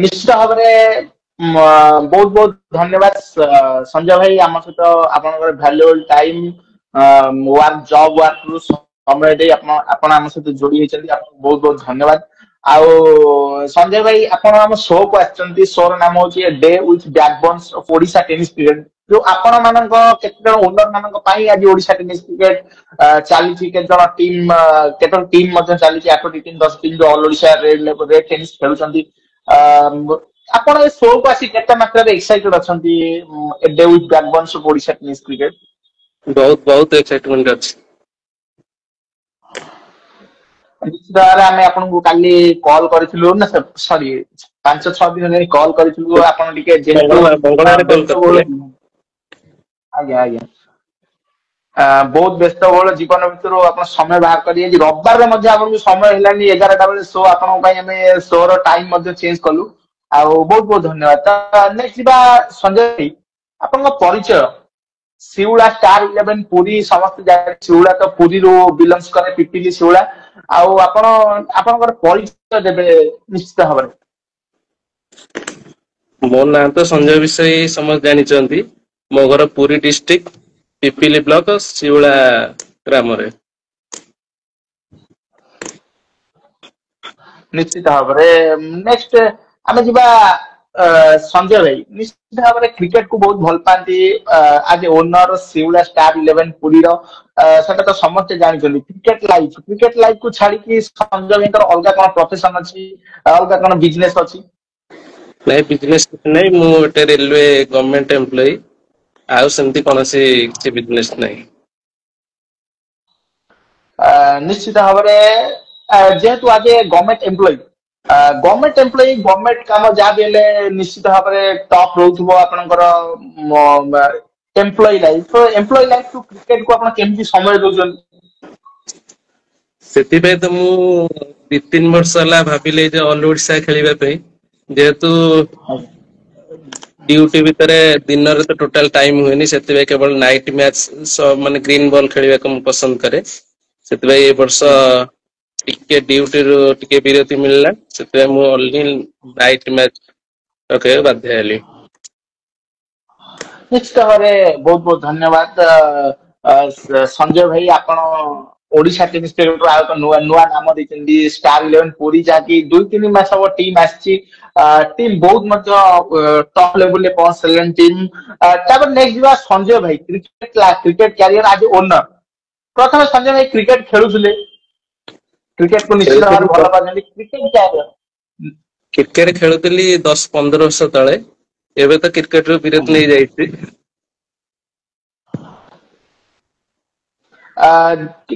ନିଶ୍ଚିତ ଭାବରେ ବହୁତ ବହୁତ ଧନ୍ୟବାଦ ସଞ୍ଜୟ ଭାଇ ଆମ ସହିତ ଆପଣଙ୍କର ଭ୍ୟାଲୁଏବଲ ଟାଇମ ୱାର୍କ ଜବ ୱାର୍କ ରୁ ସମୟ ଦେଇ ଆପଣ ଆମ ସହିତ ଯୋଡି ହେଇଛନ୍ତି ଆପଣଙ୍କୁ ବହୁତ ବହୁତ ଧନ୍ୟବାଦ। ଆଉ ସଞ୍ଜୟ ଭାଇ ଆପଣ ଆମ ଶୋ କୁ ଆସିଛନ୍ତି ଶୋ ର ନାମ ହଉଛି day with backbones of Odisha tennis cricket ଯୋଉ ଆପଣ ମାନଙ୍କ କେତେ ଜଣ ଓନର ମାନଙ୍କ ପାଇଁ ଆଜି ଓଡିଶା ଟେନିସ କ୍ରିକେଟ ଚାଲିଛି କେତେ ଜଣ ଟିମ୍ କେତେ ଟିମ୍ ମଧ୍ୟ ଚାଲିଛି 8ଟି ଟିମ୍ 10 ଟିମ୍ ଯୋଉ ଅଲ ଓଡିଶା ରେଡ ଟେନିସ ଖେଳୁଛନ୍ତି ଆପଣ ଏ ଶୋ କୁ ଆସି କେତେ ମାତ୍ରାରେ ଏକ୍ସାଇଟେଡ ଅଛନ୍ତି day with backbones of Odisha tennis cricket? ବହୁତ ବହୁତ ଏକ୍ସାଇଟମେଣ୍ଟ ଅଛି। ନିଶ୍ଚିତ ଭାବରେ ଆମେ ଆପଣଙ୍କୁ କାଲି କଲ୍ କରିଥିଲୁ ନା ସରି 5-6 ଦିନ ହେଲାଣି କଲ୍ କରିଥିଲୁ ଆପଣ ଟିକେ ଯେହେତୁ ମଙ୍ଗଳବାରେ କଲ୍ ବ୍ୟସ୍ତବହୁଳ କରିଥିଲେ। ଆଜ୍ଞା ଆଜ୍ଞା ବହୁତ ବ୍ୟସ୍ତବହୁଳ ଜୀବନ ଭିତରୁ ଆପଣ ସମୟ ବାହାର କରି ରବିବାରରେ ମଧ୍ୟ ଆପଣଙ୍କୁ ସମୟ ହେଲାନି 11ଟା ବେଳେ ଶୋ ଆପଣଙ୍କ ପାଇଁ ଆମେ ଶୋ ର ଟାଇମ ମଧ୍ୟ ଚେଞ୍ଜ କଲୁ ଆଉ ବହୁତ ବହୁତ ଧନ୍ୟବାଦ। ନେକ୍ସଟ ଯିବା ସଞ୍ଜୟ ଭାଇ ଆପଣଙ୍କ ପରିଚୟ ଶିଉଳା ଷ୍ଟାର 11 ପୁରୀ ସମସ୍ତେ ଜାଣିଛନ୍ତି ଶିଉଳା ତ ପୁରୀରୁ ବିଲଙ୍ଗସ କରେ ପିପିଲି ଶିଉଳା ଆଉ ଆପଣ ଆପଣଙ୍କର ପରିଚୟ ଦେବେ ନିଶ୍ଚିତ ଭାବରେ। ମୋ ନାଁ ତ ସଞ୍ଜୟ ବିଷୟ ସମସ୍ତେ ଜାଣିଛନ୍ତି। ମୋ ଘର ପୁରୀ ଡିଷ୍ଟ୍ରିକ୍ଟ ପିପିଲି ବ୍ଲକ ଶିଉଳା ଗ୍ରାମରେ। ନିଶ୍ଚିତ ଭାବରେ ନେକ୍ସଟ ଆମେ ଯିବା ସଞ୍ଜୟ ଭାଇ ନିଶ୍ଚିତ ଭାବରେ କ୍ରିକେଟ କୁ ବହୁତ ଭଲ ପାଆନ୍ତି ଆଜ ଓନର ଶିଉଳା ଷ୍ଟାର 11 ପୁରୀର ସେଟା ତ ସମସ୍ତେ ଜାଣିଛନ୍ତି କ୍ରିକେଟ ଲାଇଫ କୁ ଛାଡିକି ସଞ୍ଜୟ ଭାଇଙ୍କର ଅଲଗା କଣ ପ୍ରଫେସନ ଅଛି ଅଲଗା କଣ ବିଜନେସ ଅଛି? ନାଇଁ ବିଜନେସ କିଛି ନାଇଁ ମୁଁ ଗୋଟେ ରେଲୱେ ଗଭର୍ଣ୍ଣମେଣ୍ଟ ଏମ୍ପ୍ଲୟି ଆଉ ସେମିତି କୌଣସି କିଛି ବିଜନେସ ନାହିଁ। ନିଶ୍ଚିତ ଭାବରେ ଯେହେତୁ ଆଜି ଗଭର୍ଣ୍ଣମେଣ୍ଟ ଏମ୍ପ୍ଲୟି ଗଭର୍ଣ୍ଣମେଣ୍ଟ କାମ ଯାହା ବି ହେଲେ ନିଶ୍ଚିତ ଭାବରେ ଟପ୍ ରହୁଥିବ ଆପଣଙ୍କର ଏମ୍ପ୍ଲୟି ଲାଇଫ ଟୁ କ୍ରିକେଟ କୁ ଆପଣ କେମିତି ସମୟ ଦଉଛନ୍ତି? ସେଥିପାଇଁ ତ ମୁଁ 2-3 ବର୍ଷ ହେଲା ଭାବିଲି ଯେ ଅଲ ଓଡିଶା ଖେଳିବା ପାଇଁ ଯେହେତୁ ଡ୍ୟୁଟି ଭିତରେ ଦିନରେ ତ ଟୋଟାଲ ଟାଇମ ହୁଏନି ସେଥିପାଇଁ କେବଳ ନାଇଟ ମ୍ୟାଚ ମାନେ ଗ୍ରୀନ ବଲ୍ ଖେଳିବାକୁ ମୁଁ ପସନ୍ଦ କରେ ସେଥିପାଇଁ ଏ ବର୍ଷ ଟିକେ ଡ୍ୟୁଟିରୁ ଟିକେ ବିରତି ମିଳିଲା ସେଥିପାଇଁ ମୁଁ ଓନ୍ଲି ନାଇଟ ମ୍ୟାଚ ରଖିବାକୁ ବାଧ୍ୟ ହେଲି। ନିଶ୍ଚିତ ଭାବରେ ବହୁତ ବହୁତ ଧନ୍ୟବାଦ ସଞ୍ଜୟ ଭାଇ ଆପଣ ଓଡିଶା ଟେନିସ କ୍ରିକେଟର ଆଉ ଏକ ନୂଆ ନାମ ଦେଇଛନ୍ତି ଷ୍ଟାର 11 ପୁରୀ ଯାହାକି 2-3 ମାସ ହବ ଟିମ୍ ଆସିଛି ଟିମ୍ ବହୁତ ମଧ୍ୟ ଟପ୍ ଲେବୁଲରେ ପହଞ୍ଚିଲେଣି ଟିମ୍ ତାପରେ ନେକ୍ସଟ ଯିବା ସଞ୍ଜୟ ଭାଇ କ୍ରିକେଟ କ୍ୟାରିୟର ଆଜି ଓନର ପ୍ରଥମେ ସଞ୍ଜୟ ଭାଇ କ୍ରିକେଟ ଖେଳୁଥିଲେ କ୍ରିକେଟ କୁ ନିଶ୍ଚିତ ଭାବରେ ଭଲ ପାଉଛନ୍ତି କ୍ରିକେଟ କ୍ୟାରିୟର କ୍ରିକେଟ ଖେଳୁଥିଲି 10-15 ବର୍ଷ ତଳେ ଏବେ ତ କ୍ରିକେଟରୁ ବିରତି ନେଇଯାଇଛି।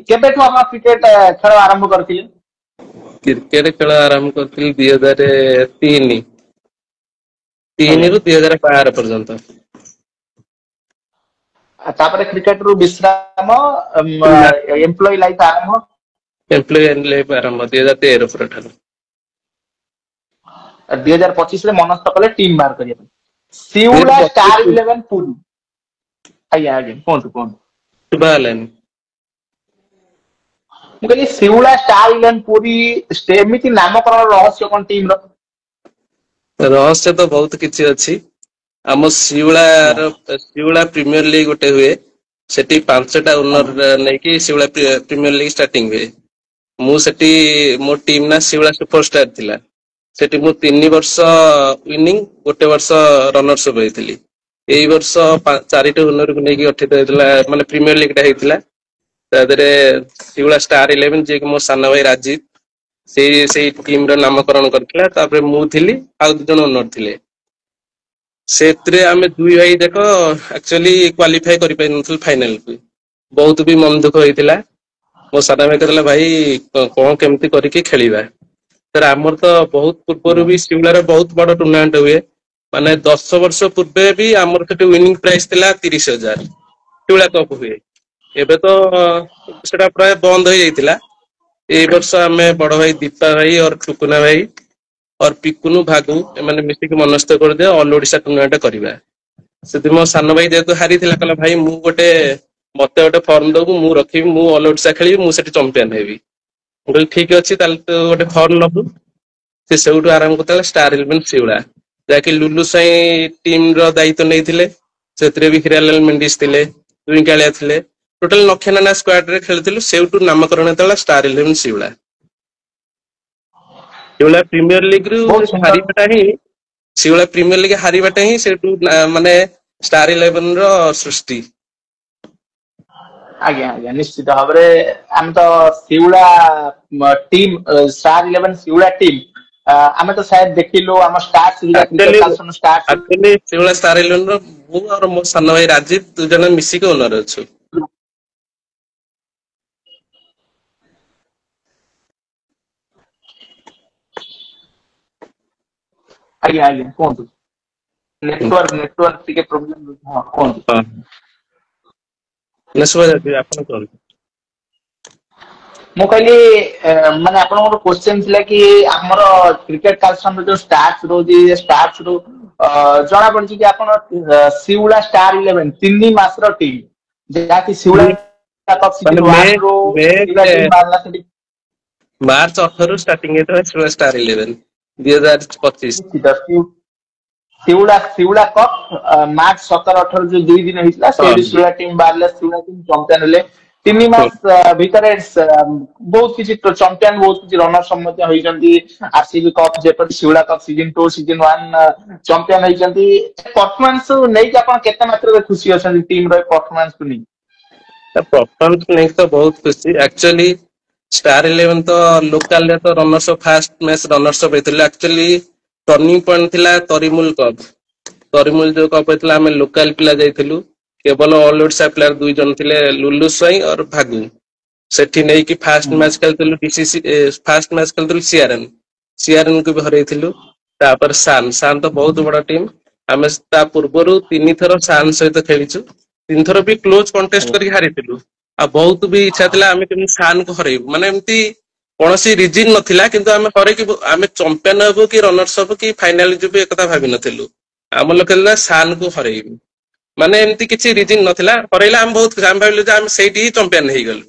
କେବେଠୁ ଆପଣ କ୍ରିକେଟ ଖେଳ ଆରମ୍ଭ କରିଥିଲେ? କ୍ରିକେଟ ଖେଳ ଆରମ୍ଭ କରିଥିଲି 2003 ଆଜ୍ଞା ରୁ 2012 ପର୍ଯ୍ୟନ୍ତ। ତାପରେ କ୍ରିକେଟ ରୁ ବିଶ୍ରାମ ଏମ୍ପ୍ଲୟି ଲାଇଫ ଆରମ୍ଭ ଏମ୍ପ୍ଲୟି ଲାଇଫ ଆରମ୍ଭ 2013 ପରଠାରୁ। 2025ରେ ମନସ୍ଥ କଲେ ଟିମ୍ ବାହାର କରିବା ପାଇଁ ଶିଉଳା ଷ୍ଟାର 2025 11 ପୁରୀ ଆଜ୍ଞା ଆଜ୍ଞା କୁହନ୍ତୁ କୁହନ୍ତୁ। ଶୁଭା ଗଲାନି। ମୁଁ କହିଲି ଶିଉଳା ଷ୍ଟାର 11 ପୁରୀ ଏମିତି ନାମକରଣ ରହସ୍ୟ କଣ ଟିମ ର? ରହସ୍ୟ ତ ବହୁତ କିଛି ଅଛି ଆମ ଶିଉଳା ପ୍ରିମିୟର ଲିଗ୍ ଗୋଟେ ହୁଏ ସେଠି 5ଟା ଆଜ୍ଞା ଓନର ନେଇକି ଶିଉଳା ପ୍ରିମିୟର ଲିଗ୍ ଷ୍ଟାର୍ଟିଂ ହୁଏ ମୁଁ ସେଠି ମୋ ଟିମ୍ ନା ଶିଉଳା ସୁପରଷ୍ଟାର ଥିଲା ସେଠି ମୁଁ 3 ବର୍ଷ ୱିନିଂ 1 ବର୍ଷ ରନର୍ସ ଅପ୍ ହେଇଥିଲି। ଏଇ ବର୍ଷ 4ଟି ଓନରକୁ ନେଇକି ଗଠିତ ହେଇଥିଲା ମାନେ ପ୍ରିମିୟର ଲିଗ୍ ଟା ହେଇଥିଲା ତା ଦେହରେ ଶିଉଳା ଷ୍ଟାର 11 ଯିଏକି ମୋ ସାନ ଭାଇ ରାଜୀବ ସେଇ ଟିମ ର ନାମକରଣ କରିଥିଲା ତାପରେ ମୁଁ ଥିଲି ଆଉ 2 ଜଣ ଓନର ଥିଲେ ସେଥିରେ ଆମେ 2 ଭାଇ ଯାକ ଆକ୍ଚୁଆଲି କ୍ୱାଲିଫାଇ କରିପାରିନଥିଲୁ ଫାଇନାଲକୁ ବହୁତ ବି ମନ ଦୁଃଖ ହେଇଥିଲା ମୋ ସାନ ଭାଇ କହିଥିଲା ଭାଇ କଣ କେମିତି କରିକି ଖେଳିବା ସାର୍ ଆମର ତ ବହୁତ ପୂର୍ବରୁ ବି ଶିଉଳାରେ ବହୁତ ବଡ ଟୁର୍ଣ୍ଣାମେଣ୍ଟ ହୁଏ ମାନେ 10 ବର୍ଷ ପୂର୍ବେ ବି ଆମର ସେଠି ୱିନିଂ ପ୍ରାଇସ୍ ଥିଲା 30,000 ଶିଉଳା କପ୍ ହୁଏ ଏବେ ତ ସେଟା ପ୍ରାୟ ବନ୍ଦ ହେଇଯାଇଥିଲା ଏଇ ବର୍ଷ ଆମେ ବଡ ଭାଇ ଦୀପା ଭାଇ ଅର ଟୁକୁନା ଭାଇ ଅର ପିକୁନୁ ଭାଗୁ ଏମାନେ ମିଶିକି ମନସ୍ଥ କରିଦିଅ ଅଲ ଓଡିଶା ଟୁର୍ଣ୍ଣାମେଣ୍ଟ କରିବା ସେଥି ମୋ ସାନ ଭାଇ ଯେହେତୁ ହାରିଥିଲା କହିଲା ଭାଇ ମତେ ଗୋଟେ ଫର୍ମ ଦବୁ ମୁଁ ରଖିବି ମୁଁ ଅଲ ଓଡିଶା ଖେଳିବି ମୁଁ ସେଠି ଚମ୍ପିଆନ ହେବି ମୁଁ କହିଲି ଠିକ ଅଛି ତାହେଲେ ତୁ ଗୋଟେ ଫର୍ମ ନବୁ से सेउठु आरंभ करता स्टार 11 शिवड़ा जाकि लुलु साई टीम रो दायित्व नैथिले सेतरे भी हिरालाल मेंडिस थिले ट्विंकालिया थिले टोटल नखेना स्क्वाड रे खेलथिलु सेउठु नामकरण तला स्टार 11 शिवड़ा शिवड़ा प्रीमियर लीग रु हारिबाटा ही शिवड़ा प्रीमियर लीग हारिबाटा ही सेटु माने स्टार 11 रो सृष्टि आज्ञा आज्ञा निश्चित भाव आम तो Shiula team star 11 Shiula team आम तो शायद देखिलु आम स्टार्स क्रिकेट कालसन स्टार्स एक्चुअली शिवड़ा स्टार 11 रो मु और मो सान भाई राजीव दु जन मिसी के ओनर अछु आज्ञा आज्ञा कोन नेटवर्क टिके प्रॉब्लम हां कोन नसवा जाती आपन कोन मु कहली माने आपन को क्वेश्चन थिला कि हमर क्रिकेट कालसन जो स्टार्स रोजी स्टार्स रो जणा पड़छि कि आपन शिवड़ा स्टार 11 3 मास रो टीम जेटा कि शिवड़ा कप सीजन 1 रो शिवड़ा टीम बारला से मार्च 18 स्टार्टिंग हेतो शिवड़ा स्टार 11 2025 शिवड़ा शिवड़ा कप मार्च 17-18 जो 2 दिन हितला से शिवड़ा टीम बारला शिवड़ा टीम चैंपियन होले 3 मास भितरे बहुत किसी चैंपियन बहुत किसी रनर सम्मत होइजंती आरसीबी कप जेपर Shiula cup season 2 season 1 champion होइजंती परफॉर्मेंस नै कि अपन केते मात्रा रे खुशी अछन टीम रो परफॉर्मेंस को नै परफॉर्मेंस नै तो बहुत खुशी एक्चुअली स्टार 11 तो लोकल रे तो रनर्स फर्स्ट मैच रनर्स हेतले एक्चुअली टर्निंग पॉइंट थिला तरिमुल जो कप हेतला हम लोकल पिला जाइथिलु केवल ऑल ओडिशा प्लेयर दुई जन थिले लुलु साई और भागु सेठी नै कि फर्स्ट मैच खेलथिलु डीसीसी फर्स्ट मैच खेलथिलु सीआरएन को भी हरैथिलु तापर सान तो बहुत बड़ा टीम हम ता पूर्वरु 3 थरो सान सहित खेलिछु 3 थरो भी क्लोज कंटेस्ट करी हारिथिलु आ बहुत भी इच्छा थिला हम केम सान को हरैबु माने एम्ति कोनोसी रीजन नथिला किंतु हम हरै कि हम चैंपियन हबो कि रनर्स हबो कि फाइनल जिबो एकता भाबि नथिलु हम लोकला सान को हरैबु माने एमती किछि रीजन नथिला हरैला हम बहुत हम भाबिलु जे हम सेठी ही चैंपियन हे गेलु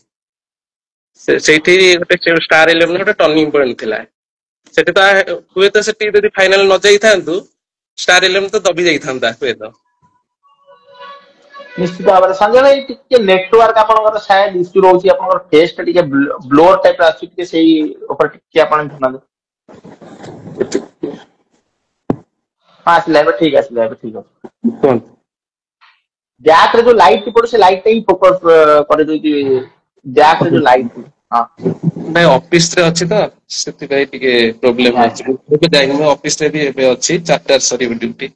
सेठी गोटे स्टार 11 गोटे टर्निंग पॉइंट थिला सेठी तो हुए तो सेठी यदि फाइनल न जाई थांतु स्टार 11 तो दबी जाई थांता हुए तो निश्चित भाव संजय भाई टिके नेटवर्क आपनकर शायद इश्यू रहउची आपनकर टेस्ट टिके ब्लोअर टाइप आसी टिके सेही ऊपर टिके आपन ध्यान दे हां स्लैब ठीक है कौन जैक रे जो लाइट पड़ो से लाइट ही फोकस करे दोती जैक रे जो लाइट हां भाई ऑफिस रे अछि तो सेति भाई टिके प्रॉब्लम अछि ओके जाई मैं ऑफिस रे भी एबे अछि 4टा सरी ड्यूटी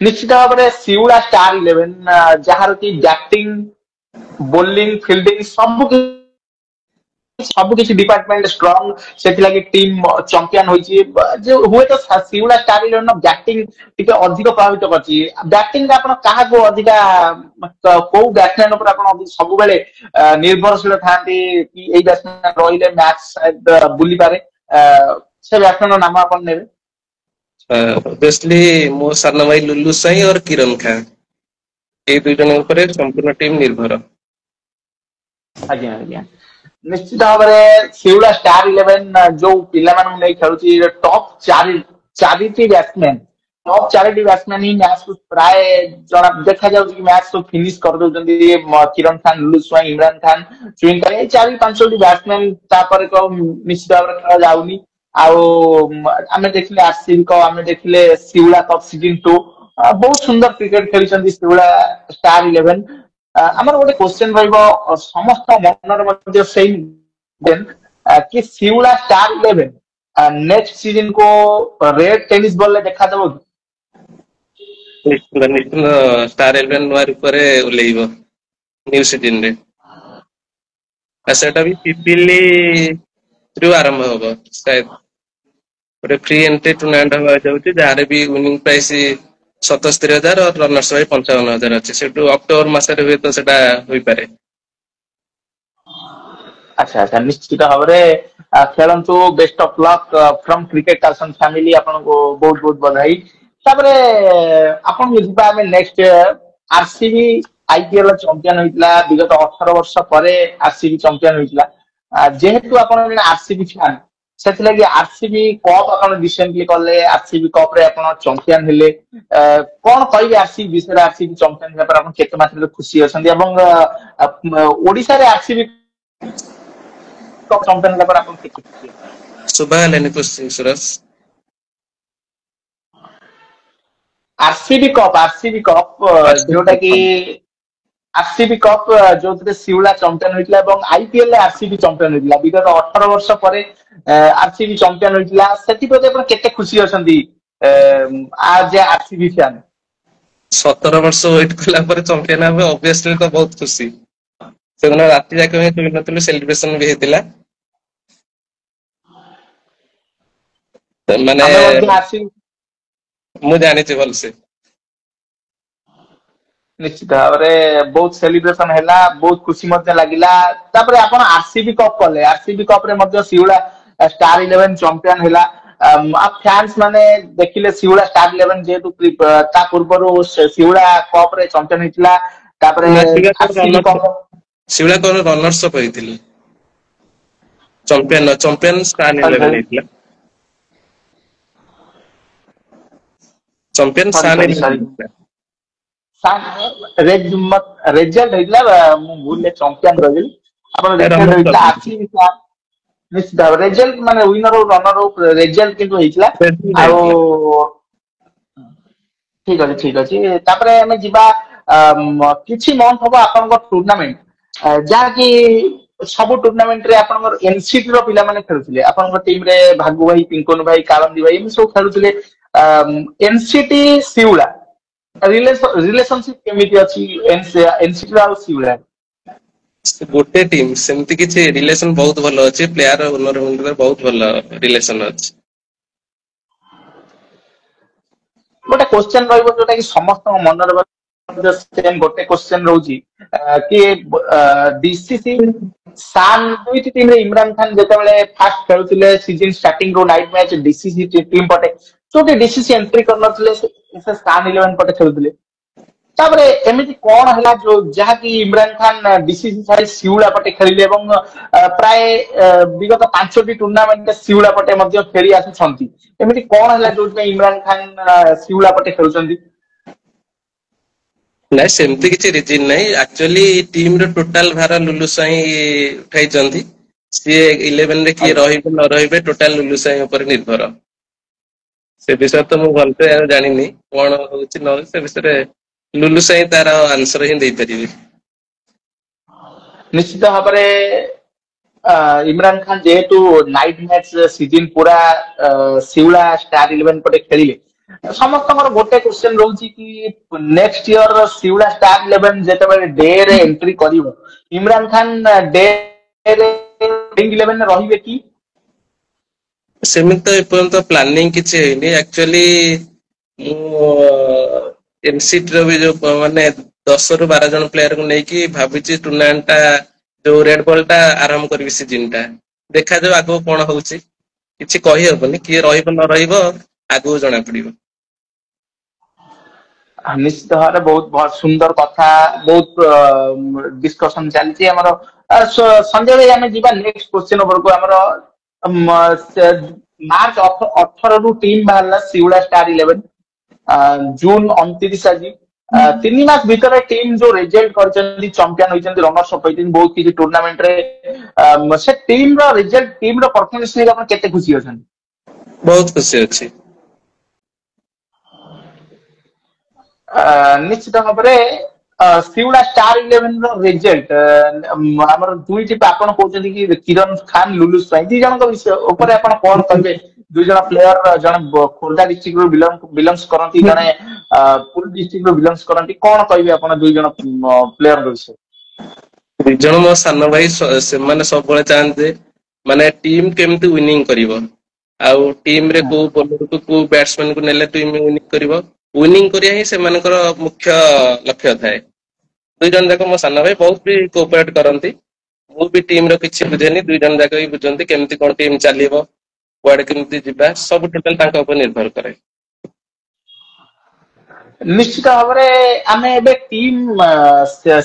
निश्चित भाव में शिवड़ा स्टार 11 जहार की बैटिंग बॉलिंग फील्डिंग सब किसी डिपार्टमेंट स्ट्रांग सेति लागि टीम चैंपियन होइची जे हुए तो शिवड़ा स्टार 11 न बैटिंग टिके अधिक प्रभावित करची बैटिंग का आपण काहा को अधिका को बैट्समैन ऊपर आपण सब बेले निर्भरशील थांती कि एई बैट्समैन रहिले मैच शायद बुली पारे से बैट्समैन नाम आपण नेबे ऑब्वियसली मो साना भाई लुल्लु साई और किरण खान ए दुई जन ऊपर संपूर्ण टीम निर्भर आज्ञा आज्ञा निश्चित भाव में शिवड़ा स्टार 11 जो पिला मानू नै खेलुची टॉप 4 बैट्समैन टॉप 4 बैट्समैन ही मैच को प्राय जणा देखा जाउ कि मैच को फिनिश कर दउजंदी किरण खान लुल्लु साई इमरान खान चुइंका ए 4-5 बैट्समैन तापर को निश्चित भाव खेला जाउनी आउ आमे देखले आरसीबी को आमे देखले शिवड़ा कप सीजन 2 बहुत सुंदर क्रिकेट खेलिसंदी शिवड़ा स्टार 11 हमर गोटे क्वेश्चन रहइबो समस्त मनर मध्ये सेम देन कि शिवड़ा स्टार 11 नेक्स्ट सीजन को रेड टेनिस बॉल ले देखा देबो निश्चित स्टार 11 वार ऊपर उलेइबो न्यू सीजन रे सेटा भी पीपीएल रू आरंभ होबो शायद गोटे फ्री एंट्री टूर्नामेंट हवा जाउची जहारे भी विनिंग प्राइस 77,000 और रनर्स भाई 55,000 अच्छे सेटू अक्टोबर मासरे हुए तो सेटा होई पारे अच्छा अच्छा निश्चित भाव में खेलंतु best of luck from cricket कालसन फैमिली आपन को बहुत बहुत बधाई तापरे आपन जिबा में नेक्स्ट आरसीबी आईपीएल चैंपियन होइतला विगत 18 वर्ष परे आरसीबी चैंपियन होइतला जेहेतु आपन आरसीबी फैन ସେଥିଲାଗି ଆରସିବି କପ୍ ଆପଣ ରିସେଣ୍ଟଲି କଲେ, ଆରସିବି କପ୍ ରେ ଆପଣ ଚମ୍ପିଆନ ହେଲେ। କଣ କହିବେ ଆରସିବି ବିଷୟରେ? ଆରସିବି ଚମ୍ପିଆନ ହେବା ପରେ ଆପଣ କେତେ ମାତ୍ରାରେ ଖୁସି ଅଛନ୍ତି ଏବଂ ଓଡିଶାରେ ଆରସିବି କପ୍ ଚମ୍ପିଆନ ହେବା ପରେ ଆପଣ କେତେ ଖୁସି ଅଛନ୍ତି? ଶୁଭା ହେଲାନି କୋଶ୍ଚିନ୍ ସୁରଜ। ଆରସିବି କପ୍ ଯୋଉଟା କି ଆରସିବି କପ୍ ଯୋଉଥିରେ ଶିଉଳା ଚମ୍ପିଆନ ହୋଇଥିଲା ଏବଂ ଆଇପିଏଲ ରେ ଆରସିବି ଚମ୍ପିଆନ ହୋଇଥିଲା। ବିଗତ 18 ବର୍ଷ ପରେ ଆରସିବି ଚମ୍ପିଆନ ହୋଇଥିଲା। ସେଥିପ୍ରତି ଆପଣ କେତେ ଖୁସି ଅଛନ୍ତି ଆଜ୍ ଏ ଆରସିବି ଫ୍ୟାନ୍? 17 ବର୍ଷ ୱେଟ୍ କଲା ପରେ ଚମ୍ପିଆନ ହବ, ଅବଭିୟସଲି ତ ବହୁତ ଖୁସି। ସେଦିନ ରାତି ଯାକ ହିଁ ଶୋଇ ନଥିଲୁ, ସେଲିବ୍ରେସନ ବି ହେଇଥିଲା। ମାନେ ଆମେ ମଧ୍ୟ ଆରସିବି ମୁଁ ଜାଣିଛି ଭଲସେ। ନିଶ୍ଚିତ ଭାବରେ ବହୁତ ସେଲିବ୍ରେସନ ହେଲା, ବହୁତ ଖୁସି ମଧ୍ୟ ଲାଗିଲା। ତାପରେ ଆପଣ ଆରସିବି କପ୍ କଲେ, ଆରସିବି କପ୍ ରେ ମଧ୍ୟ ଶିଉଳା ଷ୍ଟାର 11 ଚମ୍ପିଆନ ହେଲା। ଫ୍ୟାନ୍ସ ମାନେ ଦେଖିଲେ ଶିଉଳା ଷ୍ଟାର 11 ଯେହେତୁ ତା ପୂର୍ବରୁ ଶିଉଳା କପ୍ ରେ ଚମ୍ପିଆନ ହେଇଥିଲା। ତାପରେ ନା RCB cup Shiula cup runners up ହେଇଥିଲେ। ଚମ୍ପିଆନ ଷ୍ଟାର 11 ହେଇଥିଲା। ଚମ୍ପିଆନ ସରି ଷ୍ଟାର ସରି 11 ସରି ହେଇଥିଲା। ରେଜଲ୍ଟ ହେଇଥିଲା, ମୁଁ ଭୁଲରେ ଚମ୍ପିଆନ କହିଦେଲି। ଆପଣ ରେଜଲ୍ଟ ରନର୍ସ ହେଇଥିଲା ଅପ୍ ହେଇଥିଲା। ଆରସିବି ନିଶ୍ଚିତ ଭାବରେ ରେଜଲ୍ଟ ମାନେ ୱିନର ହଉ ରନର ହଉ ରେଜଲ୍ଟ କିନ୍ତୁ ହେଇଥିଲା। ରେଜଲ୍ଟ ଆଉ ହେଇଥିଲା। ଠିକ ଅଛି ଠିକ ଅଛି। ତାପରେ ଆମେ ଯିବା କିଛି ମନ୍ଥ ହବ ଆପଣଙ୍କ ଟୁର୍ଣ୍ଣାମେଣ୍ଟ ଯାହାକି ସବୁ ଟୁର୍ଣ୍ଣାମେଣ୍ଟ ରେ ଆପଣଙ୍କର ଏନସିଟି ର ପିଲାମାନେ ଖେଳୁଥିଲେ। ଆପଣଙ୍କ ଟିମ ରେ ଭାଗୁ ଭାଇ, ପିଙ୍କନୁ ଭାଇ, କାଳନ୍ଦୀ ଭାଇ ଏମିତି ସବୁ ଖେଳୁଥିଲେ। ଏନସିଟି ଶିଉଳା ରିଲେସନସିପ କେମିତି ଅଛି ଏନସିଟି ଆଉ ଶିଉଳା? ଗୋଟେ ଟିମ୍, ସେମିତି କିଛି ରିଲେସନ ବହୁତ ଭଲ ଅଛି। ପ୍ଲେୟାର ଓନର ଭିତରେ ବହୁତ ଭଲ ରିଲେସନ ଅଛି। ଗୋଟେ କ୍ୱେଶ୍ଚନ ରହିବ ଯୋଉଟା କି ସମସ୍ତଙ୍କ ମନରେ ଗୋଟେ କ୍ୱେଶ୍ଚନ ରହୁଛି କି ଡିସିସି ସାନ୍ ଦୁଇଟି ଟିମରେ ଇମରାନ ଖାନ ଯେତେବେଳେ ଫାଷ୍ଟ ଖେଳୁଥିଲେ ସିଜନ ଷ୍ଟାର୍ଟିଂ ରୁ ନାଇଟ ମ୍ୟାଚ୍ ଡିସିସି ଟିମ୍ ପଟେ ଯୋଉଠି ଡିସିସି ଏଣ୍ଟ୍ରି କରିନଥିଲେ, ସେ ସାନ୍ 11 ପଟେ ଖେଳୁଥିଲେ। ତାପରେ ଏମିତି କଣ ହେଲା ଯୋଉ ଯାହାକି ଇମରାନ ଖାନ ଡିସିସି ଛାଡି ଶିଉଳା ପଟେ ଖେଳିଲେ ଏବଂ ପ୍ରାୟ ବିଗତ 5ଟି ଟୁର୍ଣ୍ଣାମେଣ୍ଟ ଶିଉଳା ପଟେ ମଧ୍ୟ ଖେଳି ଆସୁଛନ୍ତି। ଏମିତି କଣ ହେଲା ଯୋଉଥିପାଇଁ ଇମରାନ ଖାନ ଶିଉଳା ପଟେ ଖେଳୁଛନ୍ତି? ନାଇଁ ସେମିତି କିଛି ରିଜିନ ନାହିଁ। ଆକ୍ଚୁଆଲି ଟିମ ର ଟୋଟାଲ ଭାର ଲୁଲୁ ସାଇଁ ଉଠାଇଛନ୍ତି। ସିଏ 11 ରେ କିଏ ଆଜ୍ଞା। ରହିବେ ନ ରହିବେ ଟୋଟାଲ ଲୁଲୁ ସାଇଁ ଉପରେ ନିର୍ଭର। ସେ ବିଷୟରେ ତ ମୁଁ ଭଲସେ ଆଉ ଜାଣିନି, କଣ ହଉଛି ନ ହଉଛି ସେ ବିଷୟରେ ଲୁଲୁ ସାଇଁ ତାର ଆନ୍ସର ହିଁ ଦେଇପାରିବେ। ନିଶ୍ଚିତ ଭାବରେ ଇମରାନ ଖାନ ଯେହେତୁ ନାଇଟ ମ୍ୟାଚ୍ ସିଜନ ପୁରା ଶିଉଳା ଷ୍ଟାର 11 ପଟେ ଖେଳିଲେ, ସମସ୍ତଙ୍କର ଗୋଟେ କ୍ୱେଶ୍ଚନ ରହୁଛି କି ନେକ୍ସଟ ଇୟର ଶିଉଳା ଷ୍ଟାର 11 ଯେତେବେଳେ ଡେ ରେ ଏଣ୍ଟ୍ରି କରିବ, ଇମରାନ ଖାନ ଡେ ରେ ପ୍ଲେଇଙ୍ଗ 11 ରେ ରହିବେ କି? ସେମିତି ତ ଏପର୍ଯ୍ୟନ୍ତ ପ୍ଲାନିଂ କିଛି ହେଇନି। ଆକ୍ଚୁଆଲି ମୁଁ ଏନସିଟି ର ବି ଯୋଉ ମାନେ 10 ରୁ 12 ଜଣ ପ୍ଲେୟାରକୁ ନେଇକି ଭାବିଛି ଟୁର୍ଣ୍ଣାମେଣ୍ଟ ଟା ଯୋଉ ରେଡ ବଲ୍ ଟା ଆରମ୍ଭ କରିବି ସିଜିନ ଟା। ଦେଖାଯାଉ ଆଗକୁ କଣ ହଉଛି। କିଛି କହିହବନି, କିଏ ରହିବ ନ ରହିବ ଆଗକୁ ଜଣା ପଡିବ। ନିଶ୍ଚିତ ଭାବରେ ବହୁତ ସୁନ୍ଦର କଥା, ବହୁତ ଡିସକସନ ଚାଲିଛି ଆମର। ସଞ୍ଜୟ ଭାଇ ଆମେ ଯିବା ନେକ୍ସଟ କ୍ୱେଶ୍ଚନ ଉପରକୁ। ଆମର ମାର୍ଚ୍ଚ 18 ରୁ ଟିମ୍ ବାହାରିଲା ଶିଉଳା ଷ୍ଟାର 11। ଜୁନ 29 ଆଜି 3 ମାସ ଭିତରେ ଟିମ୍ ଯୋଉ ରେଜଲ୍ଟ କରିଛନ୍ତି, ଚମ୍ପିଆନ ହୋଇଛନ୍ତି, ରନର୍ସ ଅପ୍ ହୋଇଛନ୍ତି ବହୁତ କିଛି ଟୁର୍ଣ୍ଣାମେଣ୍ଟରେ, ସେ ଟିମ୍ ର ରେଜଲ୍ଟ, ଟିମ୍ ର ପରଫରମାନ୍ସ ନେଇ ଆପଣ କେତେ ଖୁସି ଅଛନ୍ତି? ବହୁତ ଖୁସି ଅଛି। ନିଶ୍ଚିତ ଭାବରେ ଶିଉଳା ଷ୍ଟାର 11 ର ରେଜଲ୍ଟ ଆମର ଦୁଇଟି ଆପଣ କହୁଛନ୍ତି କି କିରଣ ଖାନ, ଲୁଲୁ ସାଇଁ ଦି ଜଣଙ୍କ ବିଷୟ ଉପରେ ଆପଣ କଣ କହିବେ? ଦୁଇ ଜଣ ପ୍ଲେୟର, ଜଣେ ଖୋର୍ଦ୍ଧା ଡିଷ୍ଟ୍ରିକ୍ଟ ରୁ ବିଲଙ୍ଗସ କରନ୍ତି, ଜଣେ ପୁରୀ ଡିଷ୍ଟ୍ରିକ୍ଟ ରୁ ବିଲଙ୍ଗସ କରନ୍ତି। କଣ କହିବେ ଆପଣ ଦୁଇ ଜଣ ପ୍ଲେୟରଙ୍କ ବିଷୟରେ? ଦି ଜଣ ମୋ ସାନ ଭାଇ। ସେମାନେ ସବୁବେଳେ ଚାହାନ୍ତି ଯେ ମାନେ ଟିମ୍ କେମିତି ୱିନିଂ କରିବ, ଆଉ ଟିମ ରେ କୋଉ ବୋଲରକୁ କୋଉ ବ୍ୟାଟସମ୍ୟାନ କୁ ନେଲେ ଟିମ୍ ୱିନିଂ କରିବ। ୱିନିଂ କରିବା ହିଁ ସେମାନଙ୍କର ମୁଖ୍ୟ ଲକ୍ଷ୍ୟ ଥାଏ। ଦୁଇ ଜଣ ଯାକ ମୋ ସାନ ଭାଇ, ବହୁତ ବି କୋପରେଟ କରନ୍ତି। ମୁଁ ବି ଟିମ ର କିଛି ବୁଝେନି, ଦୁଇ ଜଣ ଯାକ ବି ବୁଝନ୍ତି କେମିତି କଣ ଟିମ୍ ଚାଲିବ, କୁଆଡେ କେମିତି ଯିବା, ସବୁ ଟୋଟାଲ ତାଙ୍କ ଉପରେ ନିର୍ଭର କରେ। ନିଶ୍ଚିତ ଭାବରେ ଆମେ ଏବେ ଟିମ୍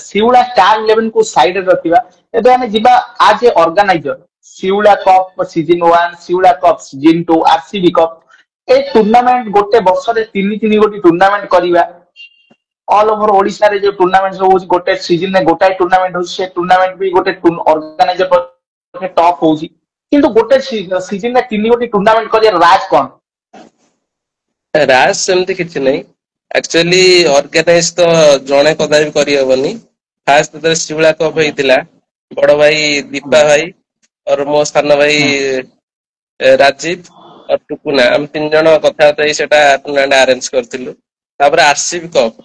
ଶିଉଳା ଷ୍ଟାର 11 କୁ ସାଇଡରେ ରଖିବା। ଏବେ ଆମେ ଯିବା ଆଜ ଏ organiser. Shiula cup season 1, Shiula cup season 2, RCB cup, ଏ ଟୁର୍ଣ୍ଣାମେଣ୍ଟ ଗୋଟେ ବର୍ଷରେ ତିନି ଗୋଟି ଟୁର୍ଣ୍ଣାମେଣ୍ଟ କରିବା। ଅଲ୍ ଓଭର ଓଡିଶାରେ ଯୋଉ ଟୁର୍ଣ୍ଣାମେଣ୍ଟ ସବୁ ହଉଛି ଗୋଟେ ସିଜନରେ ଗୋଟାଏ ଟୁର୍ଣ୍ଣାମେଣ୍ଟ ହଉଛି, ସେ ଟୁର୍ଣ୍ଣାମେଣ୍ଟ ବି ଗୋଟେ ଅର୍ଗାନାଇଜର ଟପ୍ ହଉଛି, କିନ୍ତୁ ଗୋଟେ ସିଜନରେ ତିନି ଗୋଟି ଟୁର୍ଣ୍ଣାମେଣ୍ଟ କରିବାର ରାଜ କଣ? ରାଜ ସେମିତି କିଛି ନାହିଁ। ଆକ୍ଚୁଆଲି ଅର୍ଗାନାଇଜ ତ ଜଣେ କଦାପି କରିହବନି। ଫାଷ୍ଟ ଯେତେବେଳେ ଶିଉଳା କପ୍ ହେଇଥିଲା, ବଡ ଭାଇ ଦୀପା ଭାଇ और ମୋ ସାନ ଭାଇ ରାଜୀବ और ଟୁକୁନା, ଆମେ 3 ଜଣ କଥାବାର୍ତ୍ତା ହେଇ ସେଟା ଟୁର୍ଣ୍ଣାମେଣ୍ଟ ଆରେଞ୍ଜ କରିଥିଲୁ। ତାପରେ ଆରସିବି କପ୍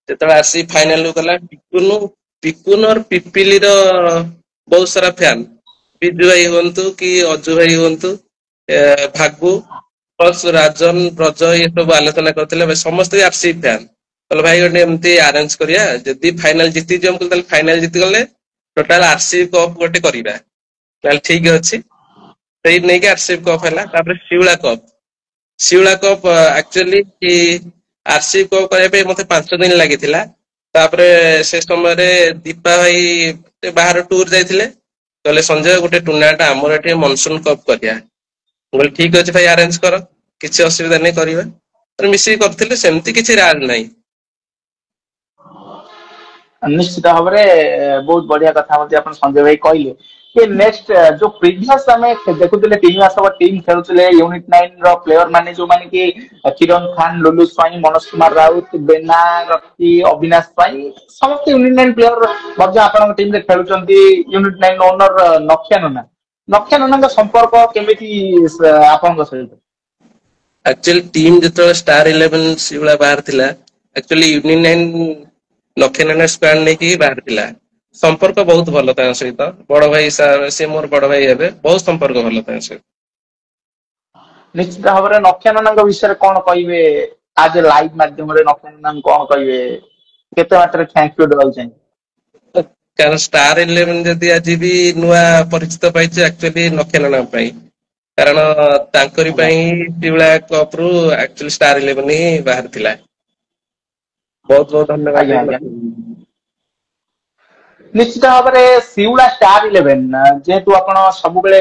ଯେତେବେଳେ ଆରସିବି ଫାଇନାଲ କୁ ଗଲା, ପିକୁନ और ପିପିଲିର ବହୁତ ସାରା ଫ୍ୟାନ, ବିଜୁ ଭାଇ ହୁଅନ୍ତୁ କି ଅଜୁ ଭାଇ ହୁଅନ୍ତୁ, ଭାଗୁ ପ୍ଲସ ରାଜନ ବ୍ରଜ, ଏ ସବୁ ଆଲୋଚନା କରିଥିଲେ। ସମସ୍ତେ ଆରସିବି ଫ୍ୟାନ। କହିଲେ ଭାଇ ଗୋଟେ ଏମିତି ଆରେଞ୍ଜ କରିବା, ଯଦି ଫାଇନାଲ ଜିତିଯିବ, ତାହେଲେ ଫାଇନାଲ ଜିତିଗଲେ ଟୋଟାଲ ଆରସିବି କପ୍ ଗୋଟେ କରିବା। ତାହେଲେ ଠିକ ଅଛି, ସେଇ ନେଇକି ଆରସିବି କପ୍ ହେଲା। ତାପରେ ଶିଉଳା କପ୍ ଆକ୍ଚୁଆଲି ଆରସିବି କପ୍ କରିବା ପାଇଁ ମତେ 5 ଦିନ ଲାଗିଥିଲା। ତାପରେ ସେ ସମୟରେ ଦୀପା ଭାଇ ବାହାର ଟୁର ଯାଇଥିଲେ, କହିଲେ ସଞ୍ଜୟ ଗୋଟେ ଟୁର୍ଣ୍ଣାମେଣ୍ଟ ଆମର ଏଠି ମନସୁନ କପ୍ କରିବା। ମୁଁ କହିଲି ଠିକ ଅଛି ଭାଇ, ଆରେଞ୍ଜ କର, କିଛି ଅସୁବିଧା ନାହିଁ, କରିବା। ମିଶିକି କରିଥିଲେ, ସେମିତି କିଛି ରାଜ ନାହିଁ। ନିଶ୍ଚିତ ଭାବରେ ବହୁତ ବଢିଆ କଥା ମଧ୍ୟ ଆପଣ ସଞ୍ଜୟ ଭାଇ କହିଲେ କି ନେକ୍ସଟ ଯୋଉ ପ୍ରିଭିୟସ ଆମେ ଦେଖୁଥିଲେ 3 ମାସ ହବ ଟିମ୍ ଖେଳୁଥିଲେ ୟୁନିଟ 9 ର ପ୍ଲେୟର ମାନେ, ଯୋଉମାନେ କି କିରଣ ଖାନ, ଲୁଲୁ ସ୍ୱାଇଁ, ମନୋଜ କୁମାର ରାଉତ, ବେନା ରକି, ଅବିନାଶ ସ୍ୱାଇଁ, ସମସ୍ତେ ୟୁନିଟ 9 ପ୍ଲେୟର ମଧ୍ୟ ଆପଣଙ୍କ ଟିମରେ ଖେଳୁଛନ୍ତି। ୟୁନିଟ 9 ଓନର ନକ୍ଷ୍ୟା ନନାଙ୍କ ସମ୍ପର୍କ କେମିତି ଆପଣଙ୍କ ସହିତ? ଆକ୍ଚୁଆଲି ଟିମ୍ ଯେତେବେଳେ ଷ୍ଟାର 11 ଶିଉଳା ବାହାର ଥିଲା, ଆକ୍ଚୁଆଲି ୟୁନିଟ 9 ଲକ୍ଷ୍ୟ ନାରାୟଣ ସ୍କ୍ୱାଡ ନେଇକି ବାହାରିଥିଲା। ସମ୍ପର୍କ ବହୁତ ଭଲ ତାଙ୍କ ସହିତ, ବଡ ଭାଇ ହିସାବରେ ସେ ମୋର ବଡ ଭାଇ ହେବେ, ବହୁତ ସମ୍ପର୍କ ଭଲ ତାଙ୍କ ସହିତ। ନିଶ୍ଚିତ ଭାବରେ ନକ୍ଷ୍ୟା ନନାଙ୍କ ବିଷୟରେ କଣ କହିବେ? ଆଜ ଏ ଲାଇଭ ମାଧ୍ୟମରେ ନକ୍ଷ୍ୟା ନନାଙ୍କୁ କଣ କହିବେ? କେତେ ମାତ୍ରାରେ ଥ୍ୟାଙ୍କ ୟୁ ଦେବାକୁ ଚାହିଁବେ? କାରଣ ଷ୍ଟାର 11 ଯଦି ଆଜି ବି ନୂଆ ପରିଚିତ ପାଇଛି ଆକ୍ଚୁଆଲି ନକ୍ଷ୍ୟା ନନାଙ୍କ ପାଇଁ। କାରଣ ତାଙ୍କରି ଆଜ୍ଞା ପାଇଁ ଶିଉଳା କପ ରୁ ଆକ୍ଚୁଆଲି ଷ୍ଟାର 11 ହିଁ ବାହାରିଥିଲା। ବହୁତ ବହୁତ ଧନ୍ୟବାଦ ଆଜ୍ଞା ଆଜ୍ଞା। ଦେଇ। ନିଶ୍ଚିତ ଭାବରେ ଶିଉଳା ଷ୍ଟାର 11 ଯେହେତୁ ଆପଣ ସବୁବେଳେ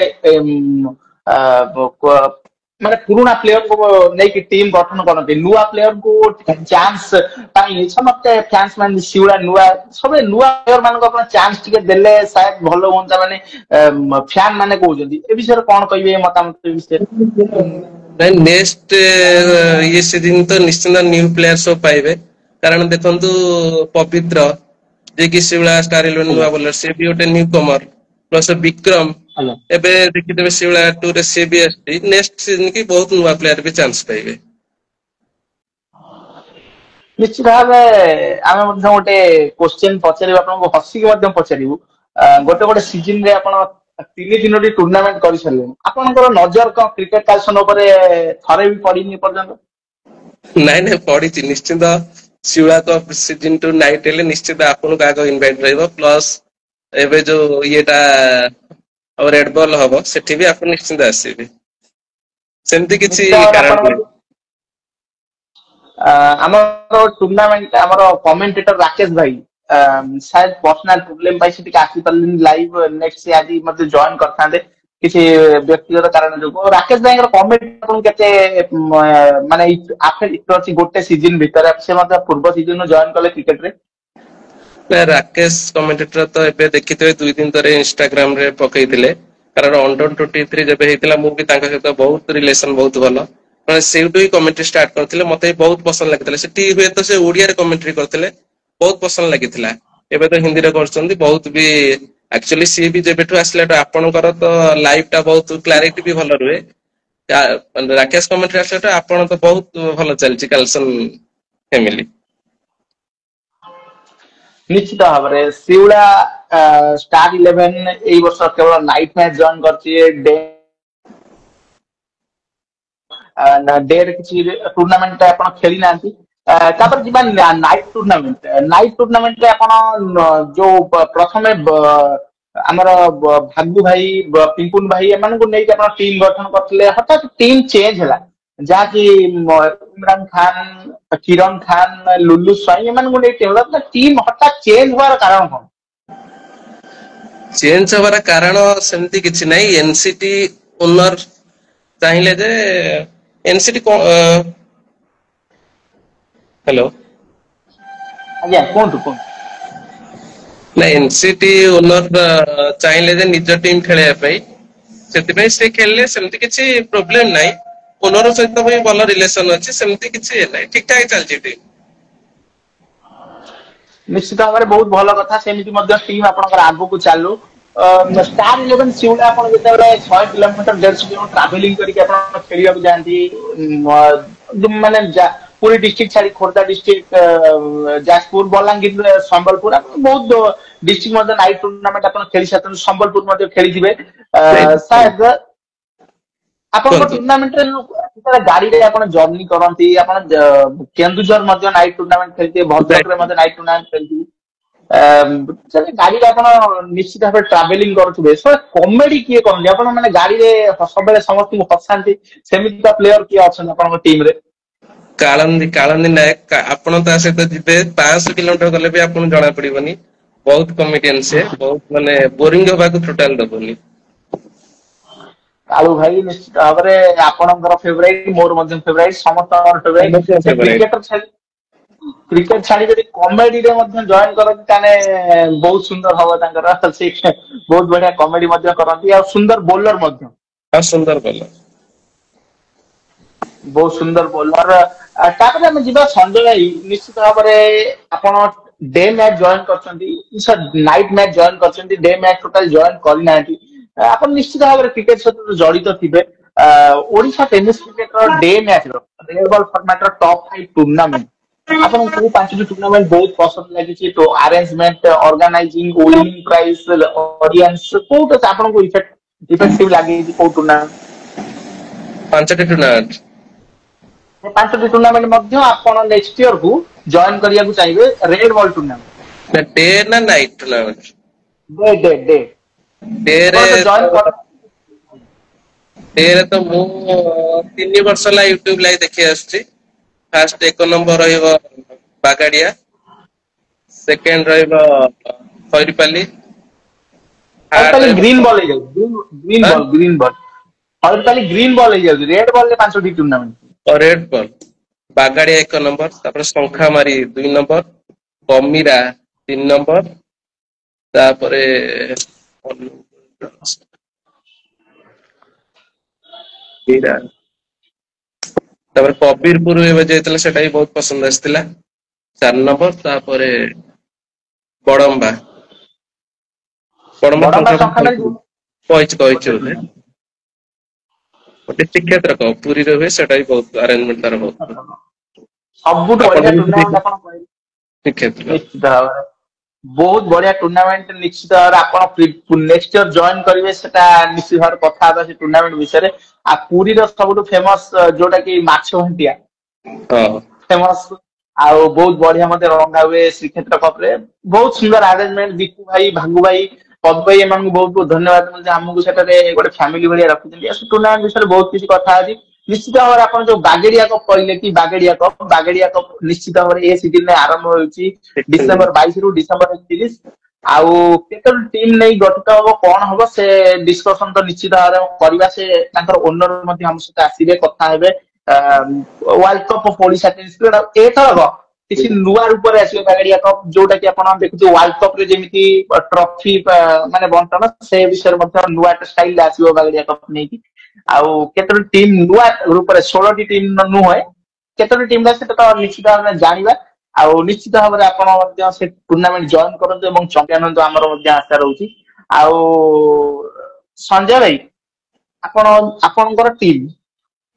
ମାନେ ପୁରୁଣା ପ୍ଲେୟରକୁ ନେଇକି ଟିମ୍ ଗଠନ କରନ୍ତି, ନୂଆ ପ୍ଲେୟରକୁ ଚାନ୍ସ ପାଇଁ ସମସ୍ତେ ଫ୍ୟାନ୍ସ ମାନେ ଶିଉଳା ସବୁବେଳେ ନୂଆ ପ୍ଲେୟର ମାନଙ୍କୁ ଆପଣ ଚାନ୍ସ ଟିକେ ଦେଲେ ସାୟଦ ଭଲ ହୁଅନ୍ତା, ମାନେ ଫ୍ୟାନ ମାନେ କହୁଛନ୍ତି। ଏ ବିଷୟରେ କଣ କହିବେ, ମତାମତ ଏ ବିଷୟରେ? ନାଇଁ ନେକ୍ସଟ ଇଏ ସିଜିନ ତ ନିଶ୍ଚିନ୍ତ ନ୍ୟୁ ପ୍ଲେୟାର ସବୁ ପାଇବେ। କାରଣ ଦେଖନ୍ତୁ ପବିତ୍ର ଯିଏକି ଶିଉଳା ଷ୍ଟାର 11 ଆଜ୍ଞା ନୂଆ ବୋଲର, ସେ ବି ଗୋଟେ ନ୍ୟୁ କମର, ପ୍ଲସ ବିକ୍ରମ ଆଜ୍ଞା। ଏବେ ଦେଖିଥିବେ ଶିଉଳା 2 ରେ ସିଏ ବି ଆସିଛି। ନେକ୍ସଟ ସିଜନ କି ବହୁତ ନୂଆ ପ୍ଲେୟାର ବି ଚାନ୍ସ ପାଇବେ। ନିଶ୍ଚିତ ଭାବେ ଆମେ ମଧ୍ୟ ଗୋଟେ କୋଶ୍ଚିନ୍ ପଚାରିବୁ, ଆପଣଙ୍କୁ ହସିକି ମଧ୍ୟ ପଚାରିବୁ। ଗୋଟେ ସିଜନ ରେ ଆପଣ 3 ଟୁର୍ଣ୍ଣାମେଣ୍ଟ କରିସାରିଲେଣି, ଆପଣଙ୍କର ନଜର କଣ କ୍ରିକେଟ କାଲସନ ଉପରେ ଥରେ ବି ପଡିନି ଏପର୍ଯ୍ୟନ୍ତ? ନାଇଁ ନାଇଁ ପଢିଛି ନିଶ୍ଚିନ୍ତ। ଶିଉଳା କପ୍ ସିଜନ 2 ନାଇଟ ହେଲେ ନିଶ୍ଚିତ ଆପଣଙ୍କୁ ଆଗ ଇନଭାଇଟ ରହିବ। ପ୍ଲସ ଏବେ ଯୋଉ ଇଏଟା ଆଉ ରେଡ ବଲ ହବ, ସେଠି ବି ଆପଣ ନିଶ୍ଚିନ୍ତ ଆସିବେ। ସେମିତି କିଛି ନିଶ୍ଚିତ ଭାବରେ କାରଣ ଆପଣଙ୍କର ନାହିଁ। ଆମର ଟୁର୍ଣ୍ଣାମେଣ୍ଟ ଆମର କମେଣ୍ଟେଟର ରାକେଶ ଭାଇ ସାୟଦ ପର୍ସନାଲ ପ୍ରୋବ୍ଲେମ ପାଇଁ ସେ ଟିକେ ଆସିପାରିଲେନି ଲାଇଭ। ନେକ୍ସଟ ସେ ଆଜି ମତେ ଜଏନ କରିଥାନ୍ତେ କିଛି ବ୍ୟକ୍ତିଗତ କାରଣ ଯୋଗୁଁ। ରାକେଶ ଭାଇଙ୍କର କମେଣ୍ଟ ଆପଣଙ୍କୁ କେତେ ମାନେ ଅଛି ଗୋଟେ ସିଜନ ଭିତରେ? ସେ ମଧ୍ୟ ପୂର୍ବ ସିଜନରୁ ଜଏନ କଲେ କ୍ରିକେଟରେ। ନା ରାକେଶ କମେଣ୍ଟେଟର ତ ଏବେ ଦେଖିଥିବେ 2 ଦିନ ଥରେ ଇନଷ୍ଟାଗ୍ରାମ ରେ ପକେଇଥିଲେ। କାରଣ ଅଣ୍ଡର 23 ଯେବେ ହେଇଥିଲା, ମୁଁ ବି ତାଙ୍କ ସହିତ ବହୁତ ରିଲେସନ ବହୁତ ଭଲ। ସେଇଠୁ ହିଁ କମେଣ୍ଟ୍ରି ଷ୍ଟାର୍ଟ କରିଥିଲେ, ମତେ ବି ବହୁତ ପସନ୍ଦ ଲାଗିଥିଲା। ସେଠି ହୁଏତ ସେ ଓଡିଆରେ କମେଣ୍ଟ୍ରି କରିଥିଲେ, ବହୁତ ପସନ୍ଦ ଲାଗିଥିଲା। ଏବେ ତ ହିନ୍ଦୀରେ କରୁଛନ୍ତି, ବହୁତ ବି ଆକ୍ଚୁଆଲି ସିଏ ବି ଯେବେଠୁ ଆସିଲାଠୁ ଆପଣଙ୍କର ତ ଲାଇଭ ଟା ବହୁତ କ୍ଲାରିଟି ବି ଭଲ ରୁହେ। ରାକେଶ କମେଣ୍ଟ୍ରି ଆସିଲାଠୁ ଆପଣ ତ ବହୁତ ଭଲ ଚାଲିଛି କାଲସନ ଫ୍ୟାମିଲି। ନିଶ୍ଚିତ ଭାବରେ ଶିଉଳା ଷ୍ଟାର 11 ଏଇ ବର୍ଷ କେବଳ ନାଇଟ ମ୍ୟାଚ ଜଏନ କରିଛି। ଡେରେ କିଛି ଟୁର୍ଣ୍ଣାମେଣ୍ଟ ଆପଣ ଖେଳି ନାହାନ୍ତି। ତାପରେ ଯିବା ନାଇଟ ଟୁର୍ଣ୍ଣାମେଣ୍ଟ। ନାଇଟ ଟୁର୍ଣ୍ଣାମେଣ୍ଟରେ ଆପଣ ଯୋଉ ପ୍ରଥମେ ଆମର ଭାଗୁ ଭାଇ, ପିଙ୍କୁନ ଭାଇ ଏମାନଙ୍କୁ ନେଇକି ଆପଣ ଟିମ୍ ଗଠନ କରିଥିଲେ, ହଠାତ୍ ଟିମ୍ ଚେଞ୍ଜ ହେଲା, ଯାହାକି ଇମରାନ ଖାନ, କିରଣ ଖାନ, ଲୁଲୁ ସ୍ୱାଇଁ ଏମାନଙ୍କୁ ନେଇ ଟିମ୍ ହଠାତ୍ ଚେଞ୍ଜ ହବାର କାରଣ କଣ? चेंज हमारा कारण सेमती किछि नहीं एनसीटी ओनर चाहिए जे एनसीटी हेलो ଆଜ୍ଞା କୁହନ୍ତୁ କୁହନ୍ତୁ। ना एनसीटी ओनर चाहिए जे निज टीम खेलिया पाई ସେଥିପାଇଁ ସେ ଖେଳିଲେ ସେମିତି କିଛି ପ୍ରୋବ୍ଲେମ ନାହିଁ ଓନର ସହିତ ବି ଭଲ ରିଲେସନ ଅଛି ସେମିତି କିଛି ନାହିଁ ଠିକ ଠାକ ଚାଲିଛି ଟିମ୍। ନିଶ୍ଚିତ ଭାବରେ ବହୁତ ଭଲ କଥା ସେମିତି ମଧ୍ୟ ଟିମ୍ ଆପଣଙ୍କର ଆଗକୁ ଚାଲୁ। ଷ୍ଟାର ଇଲେଭେନ ସିଉଲ ଆପଣ ଯେତେବେଳେ 100 କିଲୋମିଟର 150 କିଲୋମିଟର ଟ୍ରାଭେଲିଂ କରିକି ଆପଣ ଖେଳିବାକୁ ଯାଆନ୍ତି ମାନେ ପୁରୀ ଡିଷ୍ଟ୍ରିକ୍ଟ ଛାଡି ଖୋର୍ଦ୍ଧା ଡିଷ୍ଟ୍ରିକ୍ଟ ଯାଜପୁର ବଲାଙ୍ଗୀର ସମ୍ବଲପୁର ଆପଣ ବହୁତ ଡିଷ୍ଟ୍ରିକ୍ଟ ମଧ୍ୟ ନାଇଟ ଟୁର୍ଣ୍ଣାମେଣ୍ଟ ଆପଣ ଖେଳି ସାରିଛନ୍ତି ସମ୍ବଲପୁର ମଧ୍ୟ ଖେଳିଥିବେ ସାୟଦ ଆପଣଙ୍କ କୁହନ୍ତୁ ଟୁର୍ଣ୍ଣାମେଣ୍ଟରେ ଯେତେବେଳେ ଗାଡିରେ ଆପଣ ଜର୍ଣ୍ଣି କରନ୍ତି ଆପଣ କେନ୍ଦୁଝର ମଧ୍ୟ ନାଇଟ ଟୁର୍ଣ୍ଣାମେଣ୍ଟ ଖେଳିଥିବେ ଭଦ୍ରକରେ ମଧ୍ୟ ନାଇଟ ଟୁର୍ଣ୍ଣାମେଣ୍ଟ ଖେଳିଥିବେ ଗାଡିରେ ଆପଣ ନିଶ୍ଚିତ ଭାବରେ ଟ୍ରାଭେଲିଂ କରୁଥିବେ କମେଡି କିଏ କରନ୍ତି ଆପଣ ମାନେ ଗାଡିରେ ସବୁବେଳେ ସମସ୍ତଙ୍କୁ ହସାନ୍ତି ସେମିତିକା ପ୍ଲେୟର କିଏ ଅଛନ୍ତି ଆପଣଙ୍କ ଟିମ ରେ? କାଳନ୍ଦୀ ନାୟକ ଆପଣ ତା ସହିତ ଯିବେ 500 କିଲୋମିଟର ଗଲେ ବି ଆପଣଙ୍କୁ ଜଣା ପଡିବନି ବହୁତ କମେଡିଆନ ସେ ବହୁତ ମାନେ ବୋରିଂ ହବାକୁ ଟୋଟାଲ ଦବନି। କାଳୁ ଭାଇ ନିଶ୍ଚିତ ଭାବରେ ଆପଣଙ୍କର ଫେଭରାଇଟ ମୋର ମଧ୍ୟ ଫେଭରାଇଟ ସମସ୍ତଙ୍କର ଫେଭରାଇଟ ସମସ୍ତଙ୍କ ସେ ଫେଭରାଇଟ। କ୍ରିକେଟ ଛାଡି ଯଦି କମେଡିରେ ମଧ୍ୟ ଜଏନ କରନ୍ତି ତାହେଲେ ବହୁତ ସୁନ୍ଦର ହବ ତାଙ୍କର ସେ ବହୁତ ବଢିଆ କମେଡି ମଧ୍ୟ କରନ୍ତି ଆଉ ସୁନ୍ଦର ବୋଲର ମଧ୍ୟ। ହଁ ସୁନ୍ଦର ଭଲ। ବହୁତ ସୁନ୍ଦର ବୋଲର ତାପରେ ଆମେ ଯିବା ସଞ୍ଜୟ ଭାଇ ନିଶ୍ଚିତ ଭାବରେ ଆପଣ ଡେ ମ୍ୟାଚ ଜଏନ କରିଛନ୍ତି ନାଇଟ ମ୍ୟାଚ ଜଏନ କରିଛନ୍ତି ଡେ ମ୍ୟାଚ ଟୋଟାଲ ଜଏନ କରିନାହାନ୍ତି ଆପଣ ନିଶ୍ଚିତ ଭାବରେ କ୍ରିକେଟ ସହିତ ଜଡିତ ଥିବେ Odisha tennis cricketer day match ର ରେଡ ବଲ ଫର୍ମାଟ ର ଟପ୍ 5 ଟୁର୍ଣ୍ଣାମେଣ୍ଟ ଆପଣଙ୍କୁ କୋଉ 5ଟି ଟୁର୍ଣ୍ଣାମେଣ୍ଟ ବହୁତ ପସନ୍ଦ ଲାଗିଛି ତ arrangement organising winning prize audience କୋଉଟା ଆପଣଙ୍କୁ ଇଫେକ୍ଟିଭ ଲାଗିଛି କୋଉ ଟୁର୍ଣ୍ଣାମେଣ୍ଟ? 5ଟି ଟୁର୍ଣ୍ଣାମେଣ୍ଟ। ସେ 5ଟି ଟୁର୍ଣ୍ଣାମେଣ୍ଟ ମଧ୍ୟ ଆପଣ ନେକ୍ସଟ ଇୟର କୁ ଜଏନ କରିବାକୁ ଚାହିଁବେ ରେଡ ବଲ୍ ଟୁର୍ଣ୍ଣାମେଣ୍ଟ। ନା ଡେ ନା ନାଇଟ ଟୁର୍ଣ୍ଣାମେଣ୍ଟ? ଡେ ଡେରେ ଆପଣ ତ ଜଏନ କର ଡେରେ ତ ମୁଁ 3 ବର୍ଷ ହେଲା ୟୁଟ୍ୟୁବ ଲାଇଭ ଦେଖି ଆସୁଛି। ଫାଷ୍ଟ 1 ନମ୍ବର ରହିବ ବାଗାଡିଆ ସେକେଣ୍ଡ ରହିବ ଖଇରିପାଲି ଥାର୍ଡ ହରତାଲି ଗ୍ରୀନ ରହିବ ବଲ୍ ହେଇଯାଉଛି ଆଁ green ball Haratali green ball ହେଇଯାଉଛି ରେଡ ବଲ ରେ 5ଟି tournament. Red ball Bagadia 1 number ତାପରେ ଶଙ୍ଖାମାରି 2 ନମ୍ବର କମିରା 3 ନମ୍ବର ତାପରେ ଏଇଟା ତାପରେ କବିରପୁର ଏବେ ଯାଇଥିଲା ସେଟା ବି ବହୁତ ପସନ୍ଦ ଆସିଥିଲା 4 ନମ୍ବର ତାପରେ ବଡମ୍ବା ବଡମ୍ବା ବଡମ୍ବା ଶଙ୍ଖାମାରି ଶଙ୍ଖା ମାରି କହିଛି ବୋଧେ ଗୋଟେ ଶ୍ରୀକ୍ଷେତ୍ର ପୁରୀରେ ହୁଏ ସେଟା ବି ବହୁତ ଆରେଞ୍ଜମେଣ୍ଟ ତାର ବହୁତ ସବୁଠୁ ଆପଣ ବଢିଆ ବି ସେଠି ଟୁର୍ଣ୍ଣାମେଣ୍ଟ ଆପଣ କହିଲେ ଶ୍ରୀକ୍ଷେତ୍ର ନିଶ୍ଚିତ ଭାବରେ ବହୁତ ବଢିଆ ଟୁର୍ଣ୍ଣାମେଣ୍ଟ ନିଶ୍ଚିତ ଭାବରେ ଆପଣ ନେକ୍ସଟ ଇୟର ଜଏନ କରିବେ ସେଟା ନିଶ୍ଚିତ ଭାବରେ କଥା ହେବା ସେ ଟୁର୍ଣ୍ଣାମେଣ୍ଟ ବିଷୟରେ ଆଉ ପୁରୀର ସବୁଠୁ ଫେମସ ଯୋଉଟା କି ମାଛ ଘାଣ୍ଟିଆ ହଁ ଫେମସ ଆଉ ବହୁତ ବଢିଆ ମଧ୍ୟ ରନ୍ଧା ହୁଏ ଶ୍ରୀକ୍ଷେତ୍ର କପରେ ବହୁତ ସୁନ୍ଦର ଆରେଞ୍ଜମେଣ୍ଟ ଦୀପୁ ଭାଇ ଭାଙ୍ଗୁ ଭାଇ ପଦୁ ଭାଇ ଏମାନଙ୍କୁ ବହୁତ ବହୁତ ଧନ୍ୟବାଦ ମିଳୁଛି ଆମକୁ ସେଠାରେ ଗୋଟେ ଫ୍ୟାମିଲି ଭଳିଆ ରଖିଛନ୍ତି ଟୁର୍ଣ୍ଣାମେଣ୍ଟ ବିଷୟରେ ବହୁତ କିଛି କଥା ଅଛି ନିଶ୍ଚିତ ଭାବରେ ଆପଣ ଯୋଉ ବାଗେଡିଆ କପ୍ କହିଲେ କି ବାଗେଡିଆ କପ୍ ନିଶ୍ଚିତ ଭାବରେ ଏ ସିଜିନରେ ଆରମ୍ଭ ହେଉଛି ଡିସେମ୍ବର 22 ରୁ ଡିସେମ୍ବର 31 ଆଉ କେତୋଟି ଟିମ୍ ନେଇ ଗଠିତ ହବ କଣ ହବ ସେ ଡିସ୍କସନ ତ ନିଶ୍ଚିତ ଭାବରେ କରିବା ସେ ତାଙ୍କର ଓନର ମଧ୍ୟ ଆମ ସହିତ ଆସିବେ କଥା ହେବେ ୱାର୍ଲଡ କପ୍ ଓଡିଶା ଏଥରକ କିଛି ନୂଆ ରୂପରେ ଆସିବ ବାଗେଡିଆ କପ୍ ଯୋଉଟା କି ଆପଣ ଦେଖୁଥିବେ ୱାର୍ଲଡ କପ୍ ରେ ଯେମିତି ଟ୍ରଫି ମାନେ ବଣ୍ଟନ ସେ ବିଷୟରେ ମଧ୍ୟ ନୂଆ ଷ୍ଟାଇଲ ଆସିବ ବାଗେଡିଆ କପ୍ ନେଇକି ଆଉ କେତୋଟି ଟିମ୍ ନୂଆ ରୂପରେ 16ଟି ଟିମ୍ ନୁହେଁ କେତୋଟି ଟିମ୍ ସେଟା ତ ନିଶ୍ଚିତ ଭାବରେ ଜାଣିବା ଆଉ ନିଶ୍ଚିତ ଭାବରେ ଆପଣ ମଧ୍ୟ ସେ ଟୁର୍ଣ୍ଣାମେଣ୍ଟ ଜଏନ କରନ୍ତୁ ଏବଂ ଚମ୍ପିୟନ ହୁଅନ୍ତୁ ଆମର ମଧ୍ୟ ଆଶା ରହୁଛି ଆଉ ସଞ୍ଜୟ ଭାଇ ଆପଣ ଆପଣଙ୍କର ଟିମ୍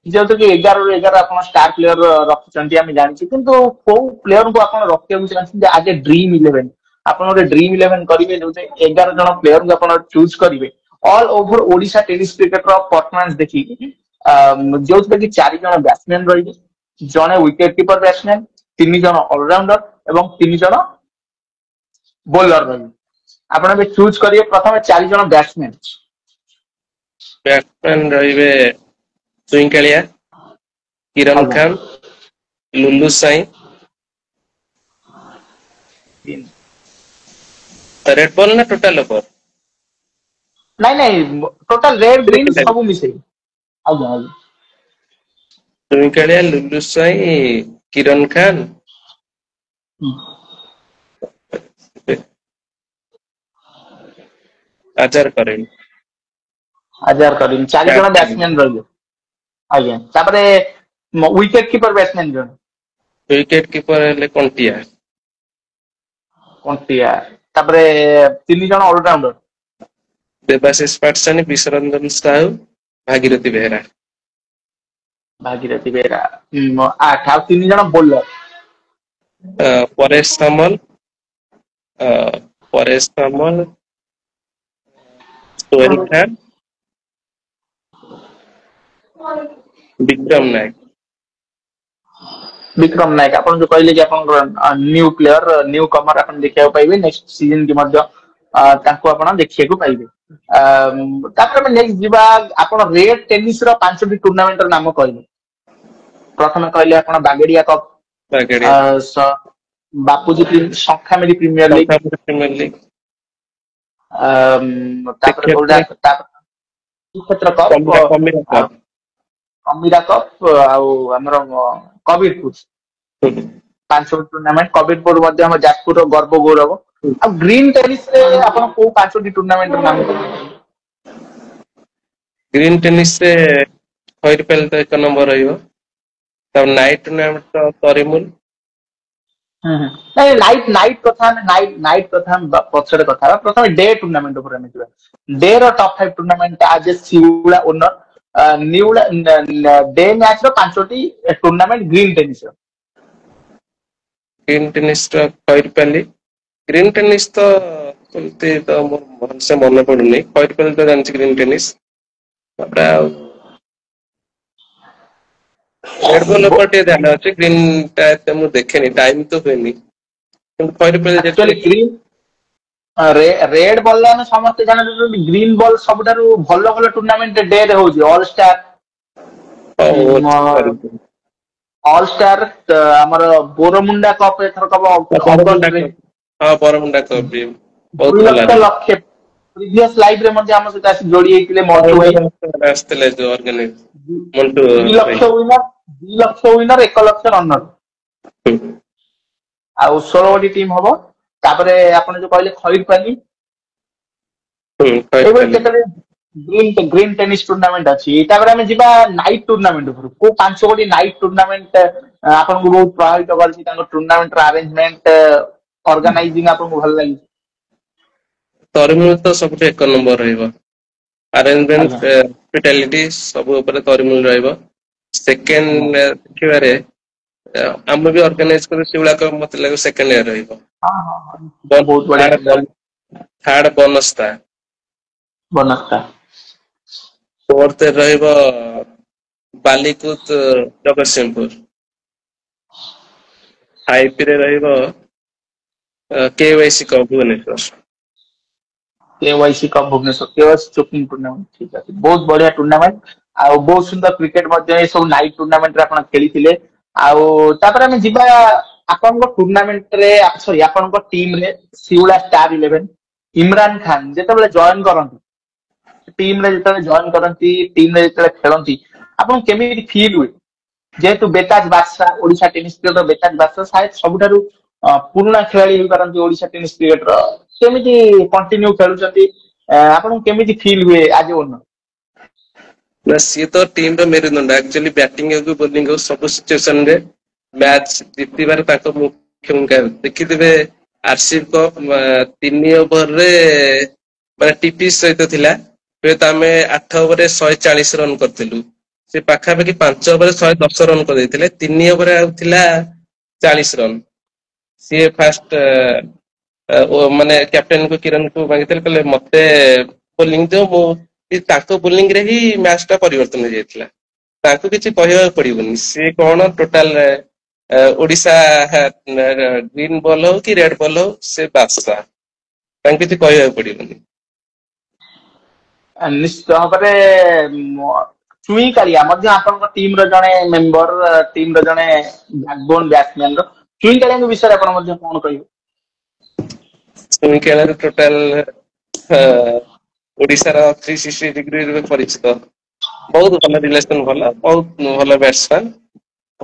ଯେହେତୁ କି 11 ରୁ 11 ଆପଣ ଷ୍ଟାର ପ୍ଲେୟର ରଖିଛନ୍ତି ଆମେ ଜାଣିଛୁ କିନ୍ତୁ କୋଉ ପ୍ଲେୟରଙ୍କୁ ଆପଣ ରଖିବାକୁ ଚାହୁଁଛନ୍ତି ଆଜ ଏ ଡ୍ରିମ୍ ଇଲେଭେନ ଆପଣ ଗୋଟେ ଡ୍ରିମ୍ ଇଲେଭେନ କରିବେ ଯୋଉଟା 11 ଜଣ ପ୍ଲେୟରଙ୍କୁ ଆପଣ ଚୁଜ୍ କରିବେ all over Odisha tennis cricketer performance ଦେଖିକି ଯୋଉଥିରେ କି 4 ଜଣ ବ୍ୟାଟ୍ସମ୍ୟାନ ରହିବେ ଜଣେ ୱିକେଟ କିପର ବ୍ୟାଟ୍ସମ୍ୟାନ 3 ଜଣ ଅଲରାଉଣ୍ଡର ଏବଂ 3 ଜଣ ବୋଲର ରହିବେ ଆପଣ ଏବେ ଚୁଜ୍ କରିବେ ପ୍ରଥମେ 4 ଜଣ ବ୍ୟାଟ୍ସମ୍ୟାନ ବ୍ୟାଟ୍ସମ୍ୟାନ ରହିବେ ଚୁଇଁକାଳିଆ କିରଣ ଆଜ୍ଞା ଖାନ୍ ଲୁଲୁ ସାଇଁ ରେଡ ବଲ୍ ନା ଟୋଟାଲ ଓଭର ନାଇଁ ନାଇଁ ଟୋଟାଲ ରେଡ୍ ଗ୍ରୀନ ସବୁ ମିଶେଇ। ଆଜ୍ଞା ଆଜ୍ଞା। ତୁମି କାଳିଆ, ଲୁଲୁ ସ୍ୱାଇଁ, କିରଣ ଖାନ, ଆଜାର କରେନ୍। ଆଜାର କରିମ୍ 4 ଜଣ ବ୍ୟାଟ୍ସମ୍ୟାନ ରହିବେ। ଆଜ୍ଞା ତାପରେ ୱିକେଟ କିପର ବ୍ୟାଟ୍ସମ୍ୟାନ ଜଣେ। ୱିକେଟ କିପର ହେଲେ କଣ୍ଟିଆ। କଣ୍ଟିଆ ତାପରେ 3 ଜଣ ଅଲରାଉଣ୍ଡର। ଦେବାଶିଷ ପାଟସାନୀ, ବିଶ୍ୱରଞ୍ଜନ ସାହୁ, ଭାଗିରଥୀ ବେହେରା। ଭାଗିରଥୀ ବେହେରା 8 ଆଉ 3 ଜଣ ବୋଲର। ପରେଶ ସାମଲ, ପରେଶ ସାମଲ, ସୋହେଲ ଖାନ, ବିକ୍ରମ ନାୟକ। ବିକ୍ରମ ନାୟକ ଆପଣ ଯୋଉ କହିଲେ କି ଆପଣଙ୍କର ନ୍ୟୁ ପ୍ଲେୟର ନ୍ୟୁ କମର ଆପଣ ଦେଖିବାକୁ ପାଇବେ ନେକ୍ସଟ ସିଜନ କି ମଧ୍ୟ ତାଙ୍କୁ ଆପଣ ଦେଖିବାକୁ ପାଇବେ। ତାପରେ ଆମେ ନେକ୍ସଟ ଯିବା ଆପଣ ରେଡ ଟେନିସ ର 5ଟି ଟୁର୍ଣ୍ଣାମେଣ୍ଟର ନାମ କହିଲେ। ପ୍ରଥମେ କହିଲେ ଆପଣ Bagedia cup, Bagedia, Bapuji Sankhamili premier league, premier league, ତାପରେ କୋଉଟା ଶ୍ରୀକ୍ଷେତ୍ର କପ୍, କମିରା ଆଉ କପ୍। ଅମିରା କପ୍ ଆଉ ଆମର କବିରପୁର। 5ଟି ଟୁର୍ଣ୍ଣାମେଣ୍ଟ କବିରପୁର ମଧ୍ୟ ଆମ ଯାଜପୁରର ଗର୍ବ ଗୌରବ। ଆଉ ଗ୍ରୀନ ଟେନିସ ରେ ଆପଣ କୋଉ 5ଟି ଟୁର୍ଣ୍ଣାମେଣ୍ଟର ନାମ କହିବେ? ଗ୍ରୀନ ଟେନିସ ରେ ଖଇରପେଲ ତ 1 ନମ୍ବର ରହିବ। ତାପରେ ନାଇଟ ଟୁର୍ଣ୍ଣାମେଣ୍ଟ ତ କରିମୁଲ। ନାଇଁ ନାଇଟ କଥା ଆମେ ପଛରେ କଥା ହେବା। ପ୍ରଥମେ ଡେ ଟୁର୍ଣ୍ଣାମେଣ୍ଟ ଉପରେ ଆମେ ଯିବା। ଡେ ର ଟପ୍ 5 ଟୁର୍ଣ୍ଣାମେଣ୍ଟ ଆଜ ଏ ସିଉଲା ଓନର ଡେ ମ୍ୟାଚ ର 5ଟି ଟୁର୍ଣ୍ଣାମେଣ୍ଟ ଗ୍ରୀନ ଟେନିସ ର। ଗ୍ରୀନ ଟେନିସ ର ଖଇରପାଲି, ଗ୍ରୀନ ଟେନିସ ତ ଏମତି ତ ମୋର ଭଲସେ ମନେ ପଡୁନି। ଖଇରପେଲି ତ ଜାଣିଛି ଗ୍ରୀନ ଟେନିସ। ତାପରେ ଆଉ ରେଡ ବଲ ଉପରେ ଟିକେ ଧ୍ୟାନ ଅଛି। ଗ୍ରୀନ ଟା ଏତେ ମୁଁ ଦେଖେନି ଟାଇମ ତ ହୁଏନି। କିନ୍ତୁ ଖଇରପେଲି ଆକ୍ଚୁଆଲି ଯେତିକି ଗ୍ରୀନ ରେଡ ବଲ ଆମେ ସମସ୍ତେ ଜାଣନ୍ତି ଗ୍ରୀନ ବଲ୍ ସବୁଠାରୁ ଭଲ ଭଲ ଟୁର୍ଣ୍ଣାମେଣ୍ଟ ଡେ ରେ ହଉଛି। ଅଲ ଷ୍ଟାର ଆମର ବୋରମୁଣ୍ଡା କପ୍ ଏଥର କବ ବରମୁଣ୍ଡା ଅଗଷ୍ଟରେ। କପ୍, ହଁ ବରମୁଣ୍ଡା କପ୍ ବି ବହୁତ 2 ଭଲ ଲକ୍ଷ ହେଲା। ଲକ୍ଷେ ପ୍ରିଭିୟସ ଲାଇଫ ରେ ମଧ୍ୟ ଆମ ସହିତ ଆସି ଯୋଡି ହେଇଥିଲେ ମଣ୍ଟୁ ଭାଇ। ଆସିଥିଲେ ଯୋଉ ଅର୍ଗାନାଇଜ ମଣ୍ଟୁ 2 ଭାଇ। ଲକ୍ଷ ୱିନର 1 ଲକ୍ଷ ରନର। ଆଉ 16ଟି ଟିମ୍ ହବ। ତାପରେ ଆପଣ ଯୋଉ କହିଲେ ଖଇରପାଲି ଏଇଭଳି ଖଇରପାଲି କେତେବେଳେ ଗ୍ରୀନ ଟେନିସ ଟୁର୍ଣ୍ଣାମେଣ୍ଟ ଅଛି। ତାପରେ ଆମେ ଯିବା ନାଇଟ ଟୁର୍ଣ୍ଣାମେଣ୍ଟ ଉପରକୁ। କୋଉ 5ଟି ନାଇଟ ଟୁର୍ଣ୍ଣାମେଣ୍ଟ ଆପଣଙ୍କୁ ବହୁତ ପ୍ରଭାବିତ କରିଛି ତାଙ୍କ ଟୁର୍ଣ୍ଣାମେଣ୍ଟ ଆରେଞ୍ଜମେଣ୍ଟ ଅର୍ଗାନାଇଜିଂ ଆପଣଙ୍କୁ ଭଲ ଲାଗିଛି? ତରିମୁଲ ତ ସବୁଠୁ 1 ନମ୍ବର ରହିବ। ଆଜ୍ଞା ଆରେଞ୍ଜମେଣ୍ଟ ହସ୍ପିଟାଲିଟି ସବୁ ଉପରେ ତରିମୁଲ ରହିବ। ଆଜ୍ଞା ସେକେଣ୍ଡ ଦେଖିବାରେ ଆମେ ବି ଅର୍ଗାନାଇଜ କରୁ ସେଗୁଡାକ ମତେ ଲାଗେ ସେକେଣ୍ଡ ଇୟର ରହିବ। ହଁ ହଁ ହଁ ନିଶ୍ଚିତ ବହୁତ ବଢିଆ ଟୁର୍ଣ୍ଣାମେଣ୍ଟ। ଥାର୍ଡ ବନସ୍ତା। ବନସ୍ତା। ଫୋର୍ଥ ରହିବ ବାଲିକୁଦ ଜଗତସିଂହପୁର। ଫାଇପ୍ ରେ ରହିବ K Y C cup Bhubaneswar. K Y C cup Bhubaneswar ଠିକ ଅଛି ବହୁତ ବଢିଆ ଟୁର୍ଣ୍ଣାମେଣ୍ଟ। ଆଉ ବହୁତ ସୁନ୍ଦର କ୍ରିକେଟ ମଧ୍ୟ ଏ ସବୁ ନାଇଟ ଟୁର୍ଣ୍ଣାମେଣ୍ଟରେ ଆପଣ ଖେଳିଥିଲେ। ଆଉ ତାପରେ ଆମେ ଯିବା ଆପଣଙ୍କ ଟୁର୍ଣ୍ଣାମେଣ୍ଟରେ ସରି ଆପଣଙ୍କ ଟିମରେ ସିଉଲା ଷ୍ଟାର 11 ଇମରାନ ଖାନ ଯେତେବେଳେ ଜଏନ କରନ୍ତି ଟିମରେ ଯେତେବେଳେ ଜଏନ କରନ୍ତି ଟିମରେ ଯେତେବେଳେ ଖେଳନ୍ତି ଆପଣଙ୍କୁ କେମିତି ଫିଲ୍ ହୁଏ? ଯେହେତୁ ବେତାଜ ବାଦଶାହ ଓଡିଶା ଟେନିସ ପ୍ରିୟର ବେତାଜ ବାଦଶାହ ସାୟଦ ସବୁଠାରୁ ପୁରୁଣା ଖେଳାଳି ହେଇପାରନ୍ତି ଓଡିଶା ଟେନିସ କ୍ରିକେଟର କେମିତି କଣ୍ଟିନ୍ୟୁ ଖେଳୁଛନ୍ତି ଆପଣଙ୍କୁ କେମିତି ଫିଲ୍ ହୁଏ ଆଜ ଏ ଓନର? ନା ସିଏ ତ ଟିମର ମେରୁଦଣ୍ଡ ଆକ୍ଚୁଆଲି ବ୍ୟାଟିଂ ହଉ କି ବୋଲିଂ ହଉ ସବୁ ସିଚୁଏସନରେ ମ୍ୟାଚ ଜିତିବାରେ ତାଙ୍କ ମୁଖ୍ୟ ଭୂମିକା ଦେଖିଥିବେ ଆର ସି ବି କପ 3 ଓଭରରେ ମାନେ ଟିପି ସହିତ ଥିଲା ହୁଏତ ଆମେ 8 ଓଭରରେ 140 ରନ କରିଥିଲୁ। ସେ ପାଖାପାଖି 5 ଓଭରରେ 110 ରନ କରିଦେଇଥିଲେ 3 ଓଭରରେ ଆଉ ଥିଲା 40 ରନ ସିଏ ଫାଷ୍ଟ ମାନେ କ୍ୟାପ୍ଟେନକୁ କିରଣକୁ ମାଗିଥିଲେ କହିଲେ ମତେ ବୋଲିଂ ଦିଅ ମୁଁ ତାଙ୍କ ବୋଲିଂରେ ହିଁ ମ୍ୟାଚ ଟା ପରିବର୍ତ୍ତନ ହେଇଯାଇଥିଲା ତାଙ୍କୁ କିଛି କହିବାକୁ ପଡିବନି ସେ କଣ ଟୋଟାଲ ଓଡିଶା ଗ୍ରୀନ ବଲ ହଉ କି ରେଡ ବଲ ହଉ ସେ ବାଦଶାହ। ତାଙ୍କୁ କିଛି କହିବାକୁ ପଡିବନି। ନିଶ୍ଚିତ ଭାବରେ ଚୁଇଁ କାଳିଆ ମଧ୍ୟ ଆପଣଙ୍କ ଟିମର ଜଣେ ମେମ୍ବର ଟିମର ଜଣେ ବ୍ୟାକବୋନ ବ୍ୟାଟ୍ସମ୍ୟାନର ଚୁଇଁ କାଳିଆଙ୍କ ବିଷୟରେ ଆପଣ ମଧ୍ୟ କଣ କହିବେ? ଚୁଇଁ ଖେଳରେ ଟୋଟାଲ ओडिशार 360 डिग्री परिचित बहुत भल रिलेसन भल बहुत भल बैट्समैन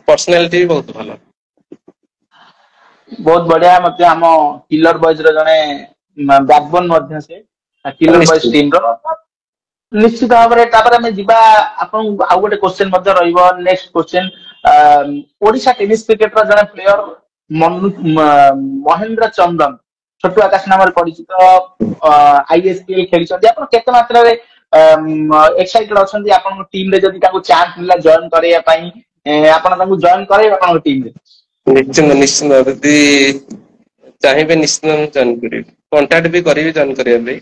पर्सनालिटी भी बहुत भल बहुत बढ़िया मते हम किलर बॉयज रो जने बैकबोन मध्य से किलर बॉयज टीम रो निश्चित भाव में तापर हमें जीवा आपन आउ गोटे क्वेश्चन मध्य रहइबो next question Odisha tennis cricket रो जने प्लेयर महेंद्र चंदन छोटू आकाश नाम परिचित आईएसपीएल खेली आप केते मात्रा रे एक्साइटेड अछंती आपन टीम रे जदी ताको चांस मिला जॉइन करिया पई आपन ताको जॉइन करे आपन टीम रे निश्चित निश्चित यदि चाहिए निश्चित जॉइन करी कांटेक्ट भी करी जॉइन करिया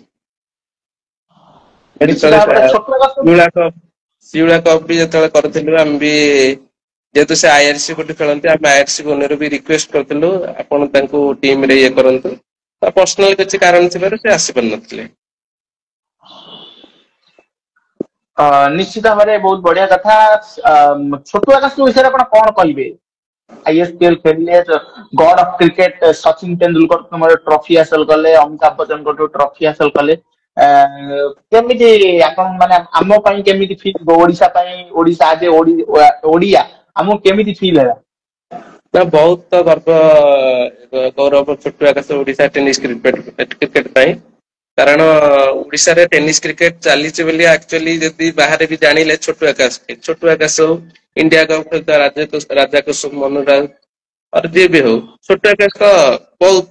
शिवला कप भी जो करथिलु हम भी जेतु से आईआरसी गोटे खेलते हम आईआरसी ओनर भी रिक्वेस्ट करथिलु आपण तांको टीम रे ये करंतु पर्सनल किछि कारण थिबार से आसी पर नथिले निश्चित भाव में बहुत बढ़िया कथा छोटू आकाश विषय आपण कोन कहबे आईएसपीएल खेलले god of cricket Sachin Tendulkar तुमर ट्रॉफी हासिल करले अमिताभ बच्चन को ट्रॉफी हासिल करले केमिति आपण माने आमो पई केमिति फील ओडिसा पई ओडिसा जे ओडिया आमो केमिति फील है ना बहुत गर्व गौरव छोटू आकाश ओडिसा टेनिस क्रिकेट पई कारण ओडिसा रे टेनिस क्रिकेट चली बोली एक्चुअली जदि बाहर भी जानिले छोटू आकाश इंडिया कप राजा कुसुम मनुराज और जे भी हो छोटू आकाश का बहुत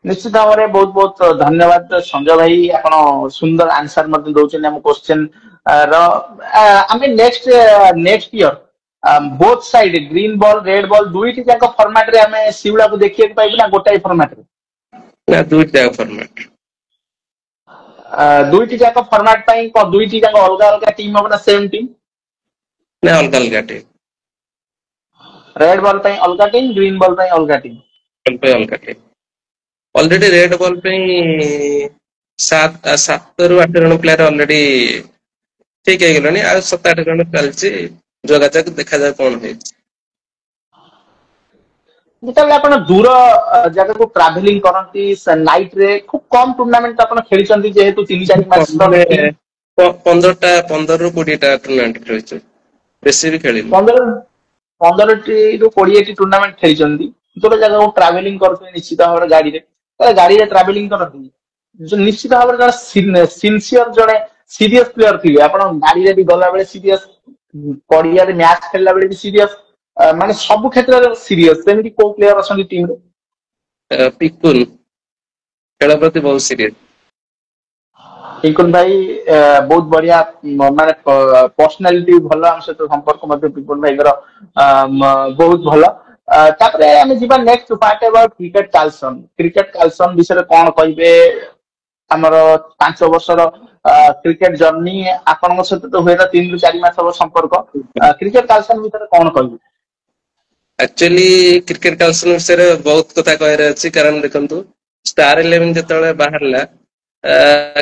निश्चित भाव में बहुत बहुत धन्यवाद संजय भाई आपण सुंदर आंसर मत दउछन हम क्वेश्चन रो आमे next year both side green ball red ball दुईटी जाक फॉर्मेट रे हमें शिवला को देखिए पाइबे ना गोटाई फॉर्मेट रे ना दुईटा फॉर्मेट दुईटी जाक फॉर्मेट पई को दुईटी जाक अलग अलग टीम हो ना सेम टीम ना अलग अलग टीम रेड बॉल पई अलग टीम ग्रीन बॉल पई अलग टीम ऑलरेडी रेड बॉल पे 7 ରୁ 8 जन प्लेयर ऑलरेडी ठीक है गलनी आ 7-8 जन चलची जोगाजग देखा जाय कोन है जेतले आपण दूर जगह को ट्रैवलिंग करंती नाइट रे खूब कम टूर्नामेंट आपण खेली चंती जेहेतु 3-4 मैच 15 ରୁ 20 टा टूर्नामेंट खेली बेसी भी खेली 15 ରୁ 20 टी टूर्नामेंट खेली चंती दूर जगह को ट्रैवलिंग करते निश्चित भाव गाड़ी रे गाड़ी रे ट्रैवलिंग करती जो निश्चित भाव जने सिंसियर जने सीरियस प्लेयर थिले आपण गाड़ी रे भी गला बेले सीरियस पड़िया रे मैच खेलला बेले भी सीरियस माने सब क्षेत्र रे सीरियस सेमि को प्लेयर असन टीम रे पिकुन खेल प्रति बहुत सीरियस पिकुन भाई बहुत बढ़िया माने पर्सनालिटी भलो हम से तो संपर्क मध्य पिकुन भाई गर बहुत भलो तापरे हम जीवा next part about cricket Carlsen विषय कोन कहबे हमर 5 वर्षर क्रिकेट जर्नी आपन सहित तो होएला 3 ରୁ 4 मास संपर्क क्रिकेट काल्सन विषय कोन कहबे एक्चुअली क्रिकेट काल्सन विषय बहुत कथा कहरे अछि कारण देखंतु स्टार 11 जतले बाहरला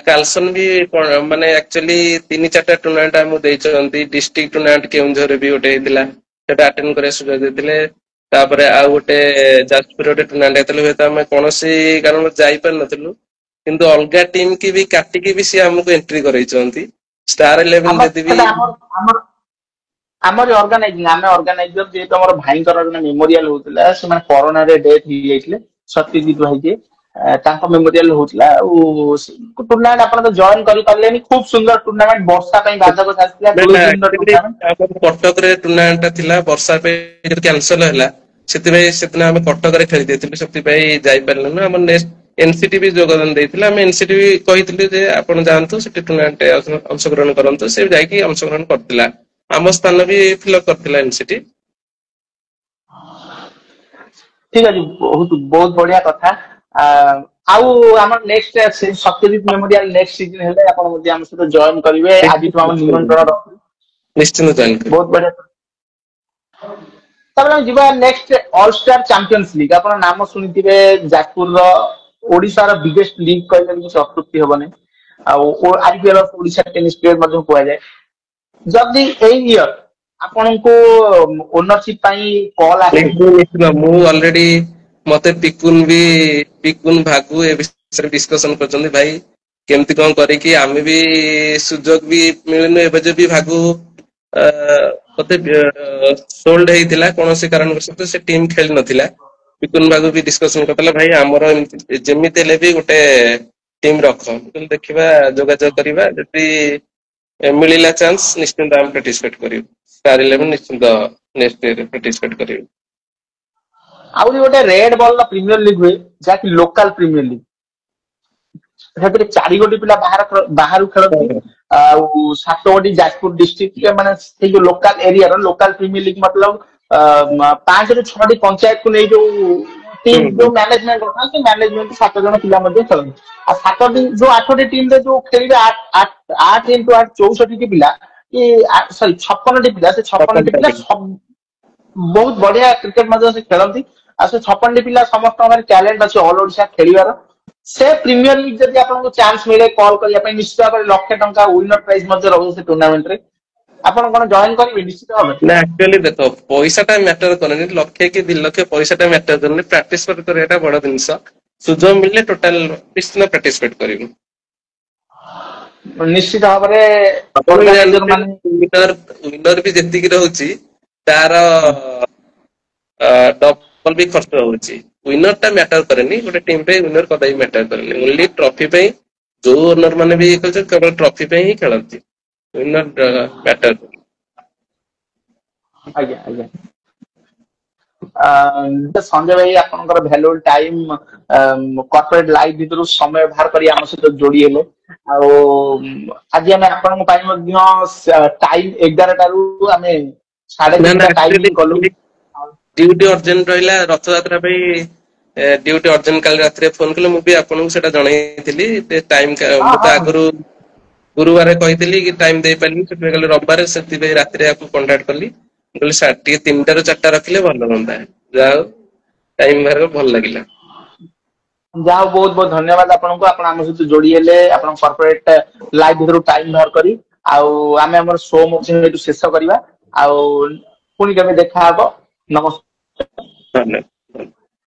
काल्सन भी माने एक्चुअली 3-4 टूर्नामेंट हम देइछंती डिस्ट्रिक्ट टूर्नामेंट केउंझर भी ओटे दिला सेटा अटेंड करे सुविधा देथिले तापरे आ गोटे जाजपुर गोटे टूर्नामेंट हेतले होता हम कोनोसी कारण जाई पर नथलु किंतु अलगा टीम की भी काटी की भी से हमको एंट्री करैछंती स्टार 11 जदी भी हमर ऑर्गेनाइजर जे तो हमर भाई कर मेमोरियल होतला से माने कोरोना रे डेथ ही जाइतले सत्यजीत भाई जे तांको मेमोरियल होतला ओ टूर्नामेंट अपन तो जॉइन करि परलेनी खूब सुंदर टूर्नामेंट वर्षा पई बाधक आस्तिला 2 दिन टूर्नामेंट कटक रे टूर्नामेंट थिला वर्षा पे कैंसिल हैला सेति भाई सेतना हम कटक रे खेली देथिलु सेति भाई जाई परलन हम नेक्स्ट एनसीटी भी योगदान देथिला हम एनसीटी भी कहितलु जे आपण जानतु सेति टूर्नामेंट अंशग्रहण करंतु से जाई कि अंशग्रहण करतिला आम स्थान भी फिल up करतिला एनसीटी ठीक है बहुत बहुत बढ़िया कथा आउ हमर next Satyajit memorial next season हेले आपण मध्ये हम सहित जॉइन करिवे आज तो हम निमंत्रण निश्चित जॉइन बहुत बढ़िया तब हम जीवा next all star champions league आपण नाम सुनिथिबे जाजपुर रो ओडिसा रो बिगेस्ट लीग कहले कि अत्युक्ति होबने आ आईपीएल ओडिसा टेनिस प्लेयर मध्ये कोआ जाय जल्दी ए ईयर आपण को ओनरशिप पाई कॉल आसे मु ऑलरेडी मते पिकुन भागु ए ବିଷୟରେ ଡିସ୍କସନ କରୁଛନ୍ତି ଭାଇ କେମିତି କଣ କରିକି ଆମେ ବି ସୁଯୋଗ ବି ମିଳୁନି ଏବେ ଯେ ବି ଭାଗୁ ବୋଧେ ସୋଲ୍ଡ ହେଇଥିଲା କୌଣସି କାରଣବଶତଃ ସେ ଟିମ୍ ଖେଳି ନଥିଲା ପିକୁନ ବାବୁ ବି ଡିସ୍କସନ କରିଥିଲା ଭାଇ ଆମର ଯେମିତି ହେଲେ ବି ଗୋଟେ ଟିମ୍ ରଖ ଦେଖିବା ଯୋଗାଯୋଗ କରିବା ଯଦି ମିଳିଲା ଚାନ୍ସ ନିଶ୍ଚିନ୍ତ ଆମେ ପାର୍ଟିସିପେଟ କରିବୁ ଷ୍ଟାର 11 ନିଶ୍ଚିନ୍ତ ନେକ୍ସଟ ଇୟର ପାର୍ଟିସିପେଟ କରିବୁ। ଆହୁରି ଗୋଟେ ରେଡ ବଲ୍ ପ୍ରିମିୟର ଲିଗ୍ ହୁଏ ଯାହାକି ଲୋକାଲ ପ୍ରିମିୟର ଲିଗ୍ ସେଥିରେ 4 ଗୋଟି ପିଲା ବାହାରୁ ଖେଳନ୍ତି ଆଉ 7 ଗୋଟି ଯାଜପୁର ଡିଷ୍ଟ୍ରିକ୍ଟ ମାନେ ସେଇ ଯୋଉ ଲୋକାଲ ଏରିଆର ଲୋକାଲ ପ୍ରିମିୟର ଲିଗ୍ ମତଲବ 5 ରୁ 6ଟି ପଞ୍ଚାୟତକୁ ନେଇ ଯୋଉ ଟିମ୍ ଯୋଉ ମ୍ୟାନେଜମେଣ୍ଟ ଅଛନ୍ତି ମ୍ୟାନେଜମେଣ୍ଟ 7 ଜଣ ପିଲା ମଧ୍ୟ ଖେଳନ୍ତି ଆଉ 7ଟି ଯୋଉ 8ଟି ଟିମରେ ଯୋଉ ଖେଳିବେ 8 into 8 64ଟି ପିଲା କି ସରି 56ଟି ପିଲା ସେ 56ଟି ପିଲା ବହୁତ ବଢିଆ କ୍ରିକେଟ ମଧ୍ୟ ସେ ଖେଳନ୍ତି ଆଉ ସେ 56ଟି ପିଲା ସମସ୍ତଙ୍କ ଟ୍ୟାଲେଣ୍ଟ ଅଛି ଅଲ ଓଡିଶା ଖେଳିବାର ସେ ପ୍ରିମିୟର ଲିଗ୍ ଯଦି ଆପଣଙ୍କୁ ଚାନ୍ସ ମିଳେ କଲ୍ କରିବା ପାଇଁ ନିଶ୍ଚିତ ଭାବରେ ₹1,00,000 ୱିନର ପ୍ରାଇଜ ମଧ୍ୟ ରହୁଛି ସେ ଟୁର୍ଣ୍ଣାମେଣ୍ଟରେ ଆପଣ କଣ ଜଏନ କରିବେ ନିଶ୍ଚିତ ଭାବରେ? ନା ଆକ୍ଚୁଆଲି ଦେଖ ପଇସାଟା ମ୍ୟାଟର କରେନି 1,00,000 କି 2,00,000 ପଇସାଟା ମ୍ୟାଟର କରେନି ପ୍ରାକ୍ଟିସ କରିବାଟା ବଡ ଜିନିଷ ସୁଯୋଗ ମିଳିଲେ ଟୋଟାଲ ନିଶ୍ଚିତ ପାର୍ଟିସିପେଟ କରିବୁ। ନିଶ୍ଚିତ ଭାବରେ ଅର୍ଗାନାଇଜର ମାନେ ୱିନର ବି ଯେତିକି ରହୁଛି ତାର ଡବଲ ବି ଖର୍ଚ୍ଚ ହଉଛି ୱିନର ଟା ମ୍ୟାଟର କରେନି ଗୋଟେ ଟିମ୍ ପାଇଁ ୱିନର କଦାପି ମ୍ୟାଟର କରେନି ଓନ୍ଲି ଟ୍ରଫି ପାଇଁ ଯୋଉ ଓନର ମାନେ ବି ଖେଳୁଛନ୍ତି କେବଳ ଟ୍ରଫି ପାଇଁ ହିଁ ଖେଳନ୍ତି ୱିନର ମ୍ୟାଟର କରେ। ଆଜ୍ଞା ଆଜ୍ଞା ସଞ୍ଜୟ ଭାଇ ଆପଣଙ୍କର ଭ୍ୟାଲୁଏବଲ ଟାଇମ କର୍ପୋରେଟ ଲାଇଫ ଭିତରୁ ସମୟ ବାହାର କରି ଆମ ସହିତ ଯୋଡି ହେଲେ ଆଉ ଆଜି ଆମେ ଆପଣଙ୍କ ପାଇଁ ମଧ୍ୟ ଟାଇମ 11ଟାରୁ ଆମେ 3:30 ଟାଇମିଂ କଲୁ ଡ୍ୟୁଟି ଅର୍ଜେଣ୍ଟ ରହିଲା ରଥଯାତ୍ରା ପାଇଁ ଡ୍ୟୁଟି ଅର୍ଜେଣ୍ଟ କାଲି ରାତିରେ ଫୋନ କଲେ ମୁଁ ବି ଆପଣଙ୍କୁ ସେଟା ଜଣେଇଥିଲି ଟାଇମ ମୁଁ ତ ଆଗରୁ ଗୁରୁବାର କହିଥିଲି କି ଟାଇମ ଦେଇପାରିଲି ସେଥିପାଇଁ କହିଲି ରବିବାର ସେଥିପାଇଁ ରାତିରେ ଆକୁ କଣ୍ଟାକ୍ଟ କଲି ମୁଁ କହିଲି ସାର୍ ଟିକେ 3ଟାରୁ 4ଟା ରଖିଲେ ଭଲ ହୁଅନ୍ତା ଯାହା ହଉ ଟାଇମ ବାହାର ଭଲ ଲାଗିଲା। ଯାହା ହଉ ବହୁତ ବହୁତ ଧନ୍ୟବାଦ ଆପଣଙ୍କୁ ଆପଣ ଆମ ସହିତ ଯୋଡି ହେଲେ ଆପଣ କର୍ପୋରେଟ ଲାଇଫ ଭିତରୁ ଟାଇମ ବାହାର କରି ଆଉ ଆମେ ଆମର ଶୋ ମଧ୍ୟ ଏଠୁ ଶେଷ କରିବା ଆଉ ପୁଣି କେବେ ଦେଖାହବ ନମସ୍କାର। ଧନ୍ୟବାଦ।